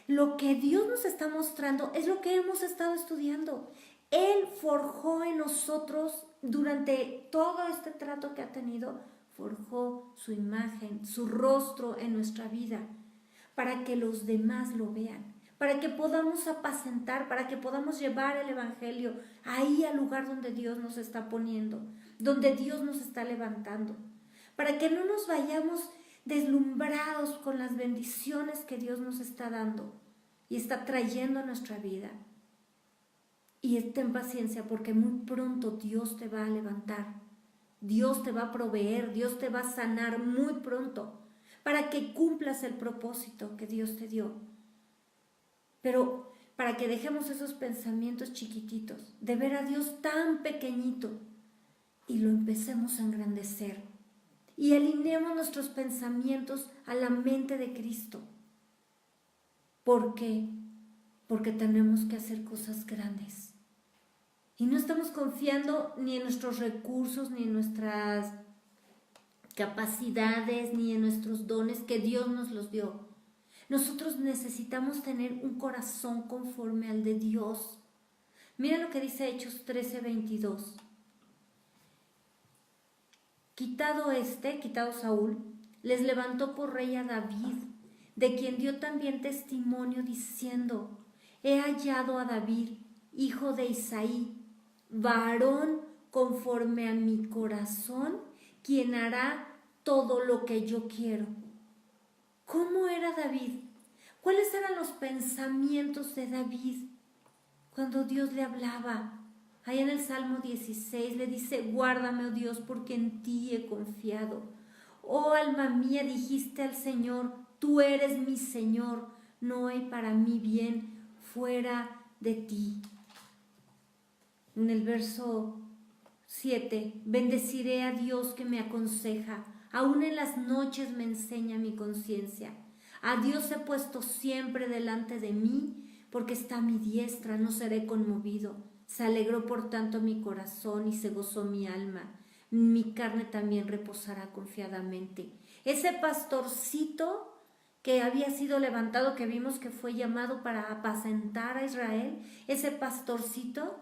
Lo que Dios nos está mostrando es lo que hemos estado estudiando. Él forjó en nosotros, durante todo este trato que ha tenido, forjó su imagen, su rostro en nuestra vida, para que los demás lo vean, para que podamos apacentar, para que podamos llevar el evangelio ahí al lugar donde Dios nos está poniendo, donde Dios nos está levantando, para que no nos vayamos deslumbrados con las bendiciones que Dios nos está dando y está trayendo a nuestra vida. Y ten paciencia, porque muy pronto Dios te va a levantar, Dios te va a proveer, Dios te va a sanar muy pronto, para que cumplas el propósito que Dios te dio. Pero para que dejemos esos pensamientos chiquititos, de ver a Dios tan pequeñito, y lo empecemos a engrandecer. Y alineemos nuestros pensamientos a la mente de Cristo. ¿Por qué? Porque tenemos que hacer cosas grandes. Y no estamos confiando ni en nuestros recursos, ni en nuestras capacidades, ni en nuestros dones que Dios nos los dio. Nosotros necesitamos tener un corazón conforme al de Dios. Mira lo que dice Hechos 13:22. Quitado Saúl, les levantó por rey a David, de quien dio también testimonio diciendo: he hallado a David, hijo de Isaí, varón conforme a mi corazón, quien hará todo lo que yo quiero. ¿Cómo era David? ¿Cuáles eran los pensamientos de David cuando Dios le hablaba? Ahí en el Salmo 16 le dice: guárdame, oh Dios, porque en ti he confiado. Oh alma mía, dijiste al Señor: tú eres mi Señor, no hay para mí bien fuera de ti. En el verso 7, bendeciré a Dios que me aconseja, aún en las noches me enseña mi conciencia. A Dios he puesto siempre delante de mí, porque está a mi diestra, no seré conmovido. Se alegró por tanto mi corazón y se gozó mi alma. mi carne también reposará confiadamente. Ese pastorcito que había sido levantado, que vimos que fue llamado para apacentar a Israel, ese pastorcito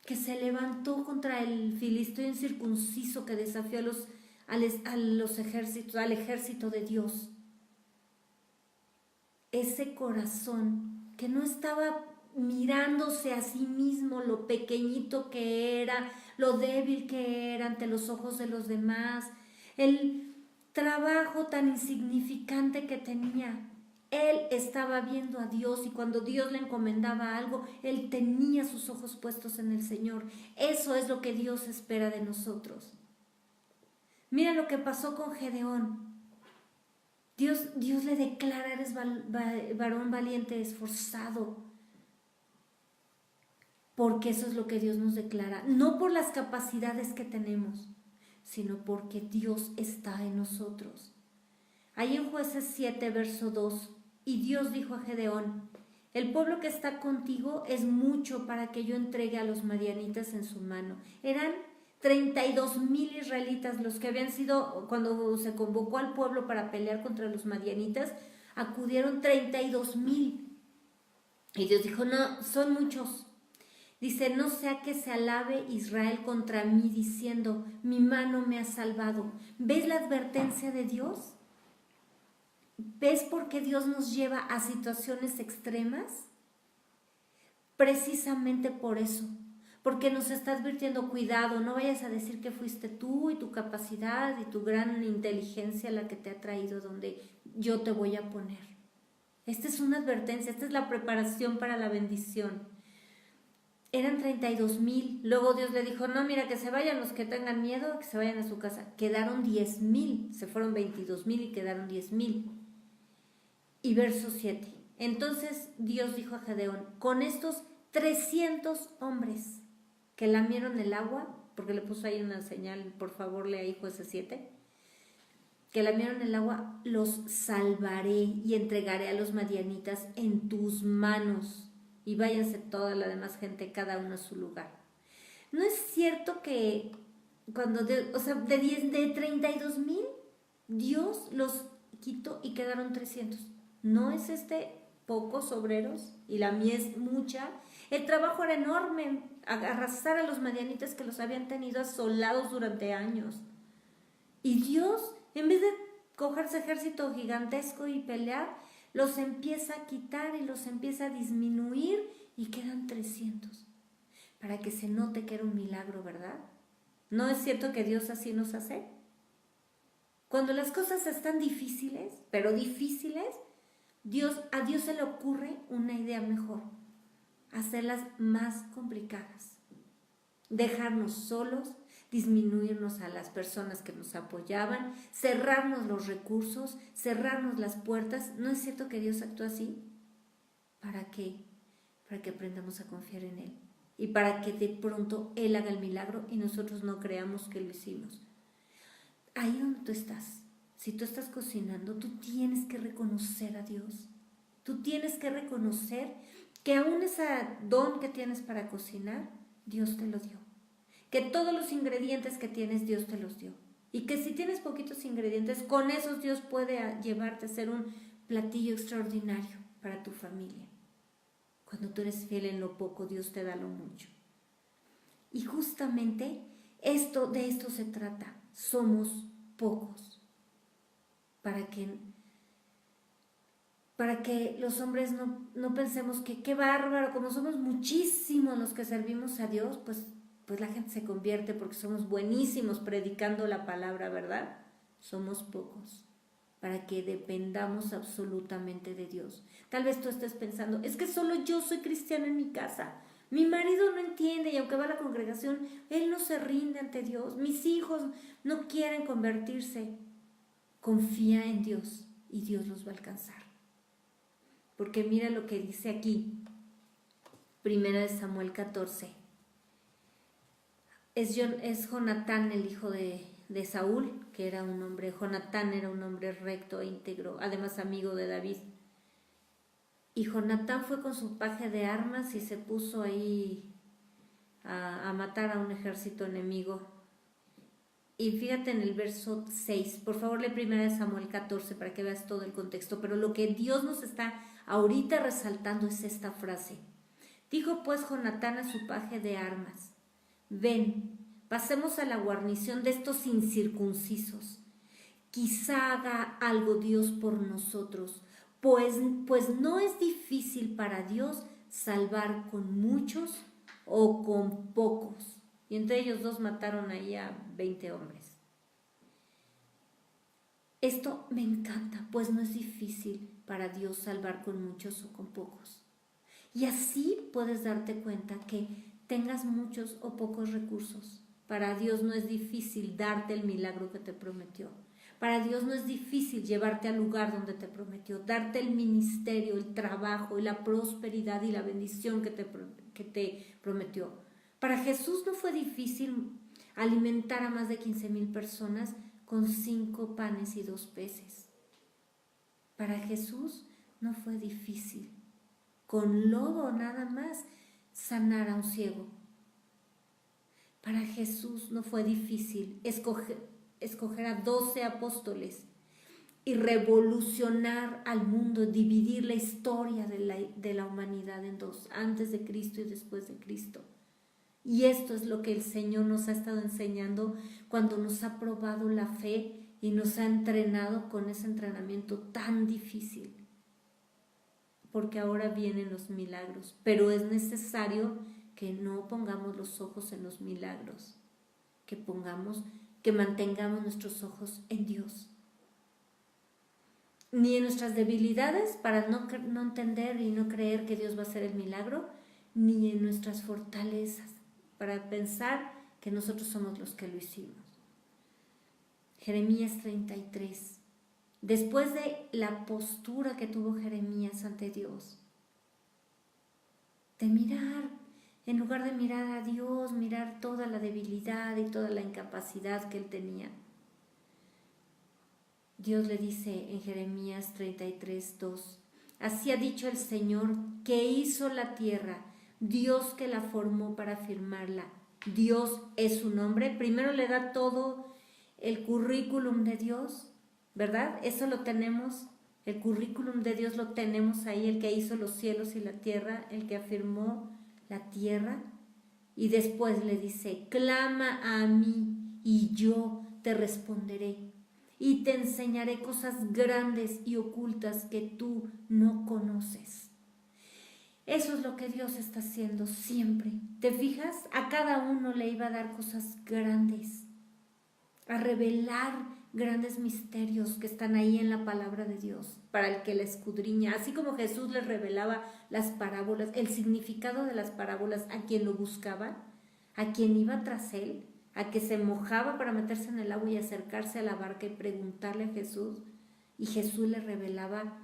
que se levantó contra el filisteo incircunciso que desafió a los ejércitos, al ejército de Dios. Ese corazón que no estaba mirándose a sí mismo lo pequeñito que era, lo débil que era ante los ojos de los demás, el trabajo tan insignificante que tenía. Él estaba viendo a Dios y cuando Dios le encomendaba algo, él tenía sus ojos puestos en el Señor. Eso es lo que Dios espera de nosotros. Mira lo que pasó con Gedeón. Dios le declara: eres varón valiente, esforzado. Porque eso es lo que Dios nos declara. No por las capacidades que tenemos, sino porque Dios está en nosotros. Ahí en Jueces 7, verso 2, y Dios dijo a Gedeón: el pueblo que está contigo es mucho para que yo entregue a los madianitas en su mano. Eran 32,000 israelitas los que habían sido, cuando se convocó al pueblo para pelear contra los madianitas, acudieron 32,000. Y Dios dijo: no, son muchos. Dice: no sea que se alabe Israel contra mí diciendo: mi mano me ha salvado. ¿Ves la advertencia de Dios? ¿Ves por qué Dios nos lleva a situaciones extremas? Precisamente por eso. Porque nos está advirtiendo: cuidado, no vayas a decir que fuiste tú y tu capacidad y tu gran inteligencia la que te ha traído donde yo te voy a poner. Esta es una advertencia, esta es la preparación para la bendición. Eran 32,000. Luego Dios le dijo: no, mira, que se vayan los que tengan miedo, que se vayan a su casa. Quedaron 10,000. Se fueron 22,000 y quedaron 10,000. Y verso 7. Entonces Dios dijo a Gedeón: con estos 300 hombres que lamieron el agua, porque le puso ahí una señal, por favor lea ahí Jueces 7, que lamieron el agua, los salvaré y entregaré a los madianitas en tus manos. Y váyanse toda la demás gente, cada uno a su lugar. ¿No es cierto que cuando de 32,000, Dios los quitó y quedaron 300? ¿No es pocos obreros y la mies mucha? El trabajo era enorme, arrasar a los madianitas que los habían tenido asolados durante años. Y Dios, en vez de coger ese ejército gigantesco y pelear, los empieza a quitar y los empieza a disminuir y quedan 300. Para que se note que era un milagro, ¿verdad? ¿No es cierto que Dios así nos hace? Cuando las cosas están difíciles, pero difíciles, a Dios se le ocurre una idea mejor: hacerlas más complicadas, dejarnos solos, disminuirnos a las personas que nos apoyaban, cerrarnos los recursos, cerrarnos las puertas. ¿No es cierto que Dios actúa así? ¿Para qué? Para que aprendamos a confiar en Él y para que de pronto Él haga el milagro y nosotros no creamos que lo hicimos. Ahí donde tú estás, si tú estás cocinando, tú tienes que reconocer a Dios. Tú tienes que reconocer que aún ese don que tienes para cocinar, Dios te lo dio. Que todos los ingredientes que tienes, Dios te los dio. Y que si tienes poquitos ingredientes, con esos Dios puede llevarte a hacer un platillo extraordinario para tu familia. Cuando tú eres fiel en lo poco, Dios te da lo mucho. Y justamente de esto se trata. Somos pocos. Para que los hombres no pensemos que qué bárbaro, como somos muchísimos los que servimos a Dios, pues la gente se convierte porque somos buenísimos predicando la palabra, ¿verdad? Somos pocos, para que dependamos absolutamente de Dios. Tal vez tú estés pensando: es que solo yo soy cristiana en mi casa, mi marido no entiende y aunque va a la congregación, él no se rinde ante Dios, mis hijos no quieren convertirse. Confía en Dios y Dios los va a alcanzar. Porque mira lo que dice aquí, 1 Samuel 14. Es Jonatán, el hijo de Saúl, que era un hombre. Jonatán era un hombre recto e íntegro, además amigo de David. Y Jonatán fue con su paje de armas y se puso ahí a matar a un ejército enemigo. y fíjate en el verso 6, por favor lee 1 Samuel 14 para que veas todo el contexto, pero lo que Dios nos está ahorita resaltando es esta frase. Dijo pues Jonatán a su paje de armas, ven, pasemos a la guarnición de estos incircuncisos, quizá haga algo Dios por nosotros, pues no es difícil para Dios salvar con muchos o con pocos. Y entre ellos dos mataron ahí a 20 hombres. Esto me encanta, pues no es difícil para Dios salvar con muchos o con pocos. Y así puedes darte cuenta que tengas muchos o pocos recursos. Para Dios no es difícil darte el milagro que te prometió. Para Dios no es difícil llevarte al lugar donde te prometió, darte el ministerio, el trabajo y la prosperidad y la bendición que te prometió. Para Jesús no fue difícil alimentar a más de 15,000 personas con 5 panes y 2 peces. Para Jesús no fue difícil, con lodo nada más, sanar a un ciego. Para Jesús no fue difícil escoger a 12 apóstoles y revolucionar al mundo, dividir la historia de la humanidad en dos, antes de Cristo y después de Cristo. Y esto es lo que el Señor nos ha estado enseñando cuando nos ha probado la fe y nos ha entrenado con ese entrenamiento tan difícil. Porque ahora vienen los milagros, pero es necesario que no pongamos los ojos en los milagros, que mantengamos nuestros ojos en Dios. Ni en nuestras debilidades para no entender y no creer que Dios va a hacer el milagro, ni en nuestras fortalezas para pensar que nosotros somos los que lo hicimos. Jeremías 33. Después de la postura que tuvo Jeremías ante Dios, de mirar, en lugar de mirar a Dios, mirar toda la debilidad y toda la incapacidad que él tenía, Dios le dice en Jeremías 33:2, así ha dicho el Señor que hizo la tierra, Dios que la formó para firmarla, Dios es su nombre. Primero le da todo el currículum de Dios, ¿verdad? Eso lo tenemos, el currículum de Dios lo tenemos ahí, el que hizo los cielos y la tierra, el que afirmó la tierra. Y después le dice, clama a mí y yo te responderé y te enseñaré cosas grandes y ocultas que tú no conoces. Eso es lo que Dios está haciendo siempre. ¿Te fijas? A cada uno le iba a dar cosas grandes, a revelar grandes misterios que están ahí en la palabra de Dios, para el que la escudriña. Así como Jesús les revelaba las parábolas, el significado de las parábolas a quien lo buscaba, a quien iba tras él, a que se mojaba para meterse en el agua y acercarse a la barca y preguntarle a Jesús, y Jesús le revelaba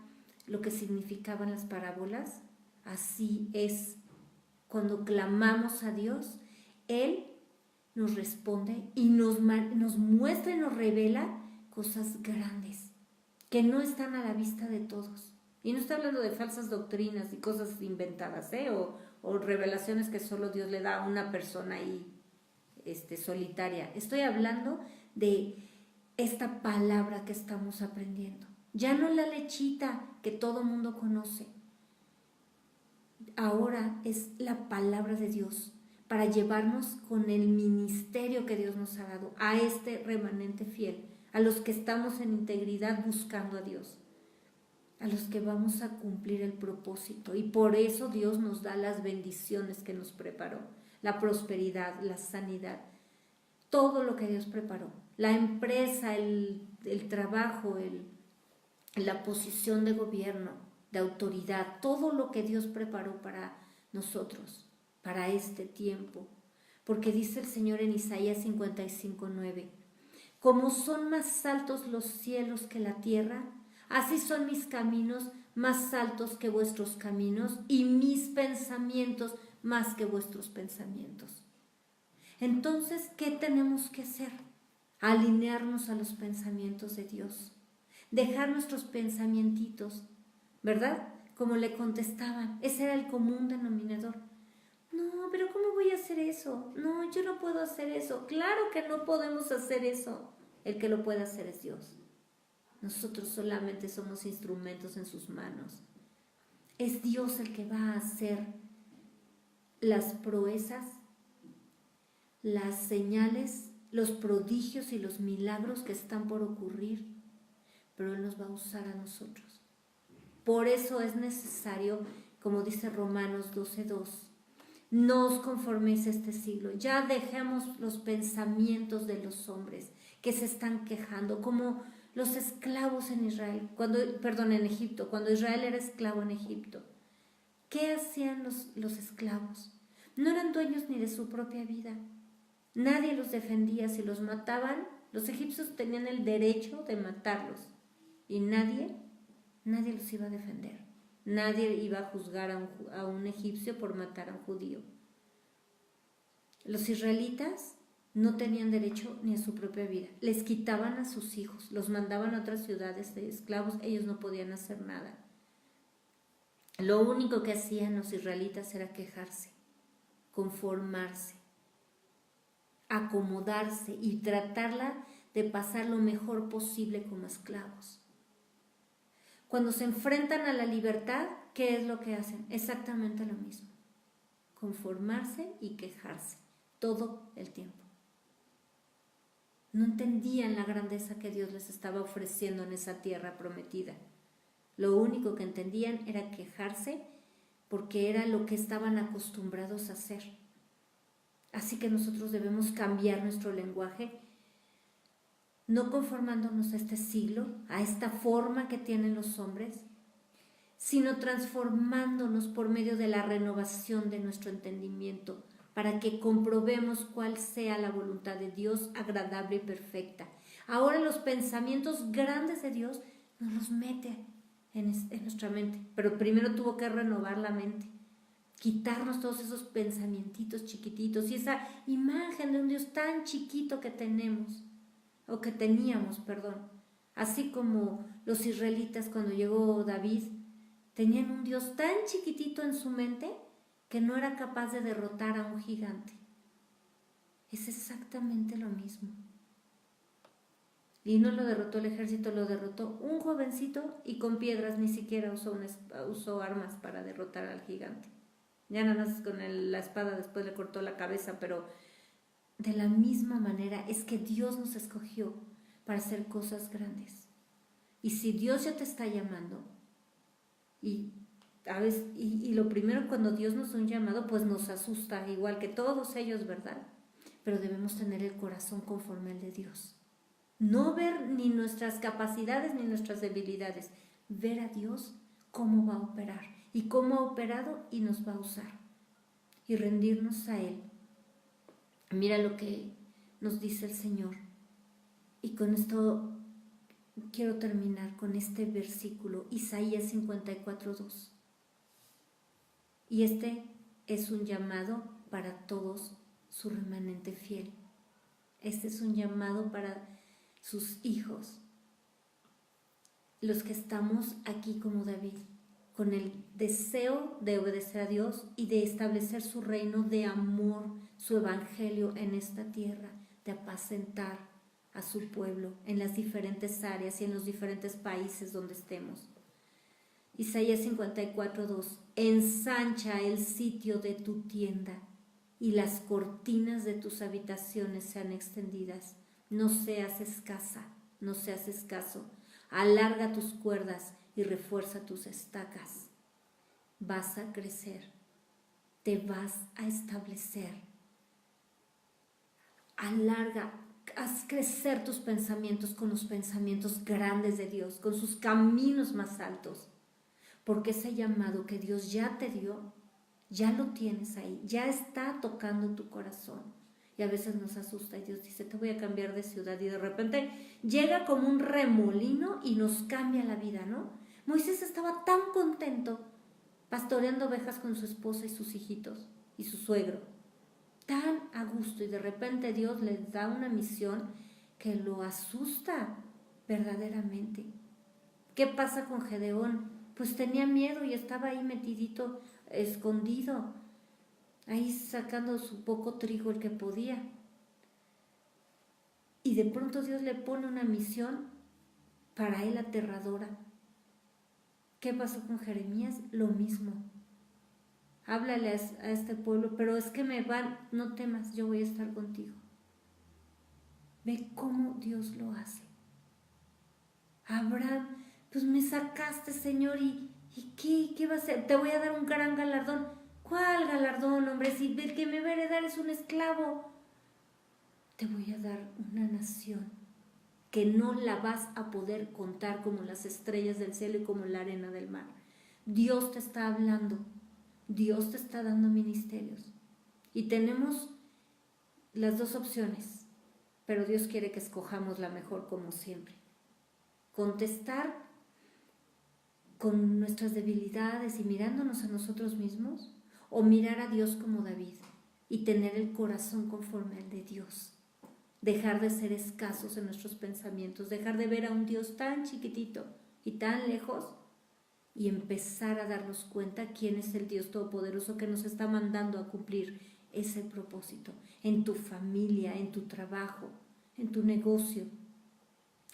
lo que significaban las parábolas. Así es, cuando clamamos a Dios, Él nos responde y nos muestra y nos revela cosas grandes que no están a la vista de todos. Y no está hablando de falsas doctrinas y cosas inventadas, o revelaciones que solo Dios le da a una persona ahí solitaria. Estoy hablando de esta palabra que estamos aprendiendo. Ya no la lechita que todo mundo conoce. Ahora es la palabra de Dios para llevarnos con el ministerio que Dios nos ha dado a este remanente fiel, a los que estamos en integridad buscando a Dios, a los que vamos a cumplir el propósito. Y por eso Dios nos da las bendiciones que nos preparó, la prosperidad, la sanidad, todo lo que Dios preparó, la empresa, el trabajo, la posición de gobierno, de autoridad, todo lo que Dios preparó para nosotros, para este tiempo. Porque dice el Señor en Isaías 55:9, como son más altos los cielos que la tierra, así son mis caminos más altos que vuestros caminos y mis pensamientos más que vuestros pensamientos. Entonces, ¿qué tenemos que hacer? Alinearnos a los pensamientos de Dios, dejar nuestros pensamientitos, ¿verdad? Como le contestaban, ese era el común denominador. No, pero ¿cómo voy voy a hacer eso, no, yo no puedo hacer eso, claro que no podemos hacer eso. El que lo puede hacer es Dios. Nosotros solamente somos instrumentos en sus manos. Es Dios el que va a hacer las proezas, las señales, los prodigios y los milagros que están por ocurrir, pero Él nos va a usar a nosotros. Por eso es necesario, como dice Romanos 12:2, no os conforméis a este siglo, ya dejemos los pensamientos de los hombres que se están quejando, como los esclavos en Israel, en Egipto, cuando Israel era esclavo en Egipto. ¿Qué hacían los esclavos? No eran dueños ni de su propia vida. Nadie los defendía. Si los mataban, los egipcios tenían el derecho de matarlos. Y nadie los iba a defender. Nadie iba a juzgar a un egipcio por matar a un judío. Los israelitas no tenían derecho ni a su propia vida. Les quitaban a sus hijos, los mandaban a otras ciudades de esclavos, ellos no podían hacer nada. Lo único que hacían los israelitas era quejarse, conformarse, acomodarse y tratarla de pasar lo mejor posible como esclavos. Cuando se enfrentan a la libertad, ¿qué es lo que hacen? Exactamente lo mismo. Conformarse y quejarse todo el tiempo. No entendían la grandeza que Dios les estaba ofreciendo en esa tierra prometida. Lo único que entendían era quejarse porque era lo que estaban acostumbrados a hacer. Así que nosotros debemos cambiar nuestro lenguaje, no conformándonos a este siglo, a esta forma que tienen los hombres, sino transformándonos por medio de la renovación de nuestro entendimiento, para que comprobemos cuál sea la voluntad de Dios agradable y perfecta. Ahora los pensamientos grandes de Dios nos los mete en nuestra mente, pero primero tuvo que renovar la mente, quitarnos todos esos pensamientos chiquititos y esa imagen de un Dios tan chiquito que teníamos, así como los israelitas cuando llegó David, tenían un Dios tan chiquitito en su mente que no era capaz de derrotar a un gigante. Es exactamente lo mismo. Y no lo derrotó el ejército, lo derrotó un jovencito y con piedras, ni siquiera usó armas para derrotar al gigante. Ya nada más con la espada después le cortó la cabeza, pero de la misma manera es que Dios nos escogió para hacer cosas grandes. Y si Dios ya te está llamando, y lo primero cuando Dios nos da un llamado, pues nos asusta, igual que todos ellos, ¿verdad? Pero debemos tener el corazón conforme al de Dios. No ver ni nuestras capacidades ni nuestras debilidades, ver a Dios cómo va a operar y cómo ha operado y nos va a usar y rendirnos a Él. Mira lo que nos dice el Señor. Y con esto quiero terminar con este versículo, Isaías 54:2. Y este es un llamado para todos su remanente fiel. Este es un llamado para sus hijos, los que estamos aquí como David, con el deseo de obedecer a Dios y de establecer su reino de amor, su evangelio en esta tierra, de apacentar a su pueblo en las diferentes áreas y en los diferentes países donde estemos. Isaías 54:2. Ensancha el sitio de tu tienda y las cortinas de tus habitaciones sean extendidas. No seas escasa, no seas escaso. Alarga tus cuerdas y refuerza tus estacas. Vas a crecer, te vas a establecer. Alarga, haz crecer tus pensamientos con los pensamientos grandes de Dios, con sus caminos más altos. Porque ese llamado que Dios ya te dio, ya lo tienes ahí, ya está tocando tu corazón. Y a veces nos asusta y Dios dice, te voy a cambiar de ciudad, y de repente llega como un remolino y nos cambia la vida, ¿no? Moisés estaba tan contento pastoreando ovejas con su esposa y sus hijitos y su suegro, tan a gusto, y de repente Dios le da una misión que lo asusta verdaderamente. ¿Qué pasa con Gedeón? Pues tenía miedo y estaba ahí metidito, escondido. ahí sacando su poco trigo el que podía. Y de pronto Dios le pone una misión para él aterradora. ¿Qué pasó con Jeremías? Lo mismo. Háblale a este pueblo, pero es que me van, no temas, yo voy a estar contigo. Ve cómo Dios lo hace. Abraham, pues me sacaste, Señor, ¿y qué va a hacer? Te voy a dar un gran galardón. ¿Cuál galardón, hombre? Si el que me va a heredar es un esclavo. Te voy a dar una nación que no la vas a poder contar como las estrellas del cielo y como la arena del mar. Dios te está hablando, Dios te está dando ministerios. Y tenemos las dos opciones, pero Dios quiere que escojamos la mejor como siempre. Contestar con nuestras debilidades y mirándonos a nosotros mismos, o mirar a Dios como David y tener el corazón conforme al de Dios. Dejar de ser escasos en nuestros pensamientos, dejar de ver a un Dios tan chiquitito y tan lejos y empezar a darnos cuenta quién es el Dios Todopoderoso que nos está mandando a cumplir ese propósito en tu familia, en tu trabajo, en tu negocio,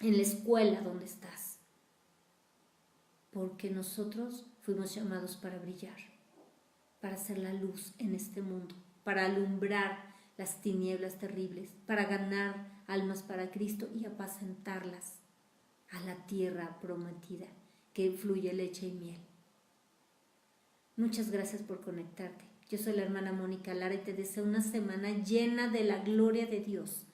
en la escuela donde estás. Porque nosotros fuimos llamados para brillar, para hacer la luz en este mundo, para alumbrar las tinieblas terribles, para ganar almas para Cristo y apacentarlas a la tierra prometida que fluye leche y miel. Muchas gracias por conectarte. Yo soy la hermana Mónica Lara y te deseo una semana llena de la gloria de Dios,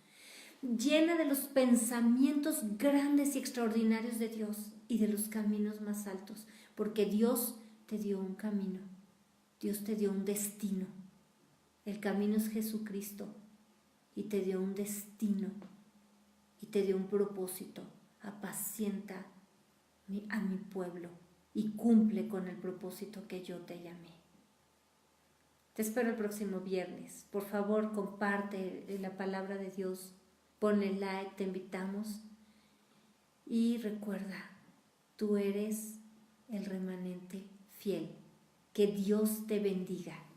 llena de los pensamientos grandes y extraordinarios de Dios y de los caminos más altos, porque Dios te dio un camino, Dios te dio un destino. El camino es Jesucristo y te dio un destino y te dio un propósito. Apacienta a mi pueblo y cumple con el propósito que yo te llamé. Te espero el próximo viernes. Por favor, comparte la palabra de Dios, ponle like, te invitamos. Y recuerda, tú eres el remanente fiel. Que Dios te bendiga.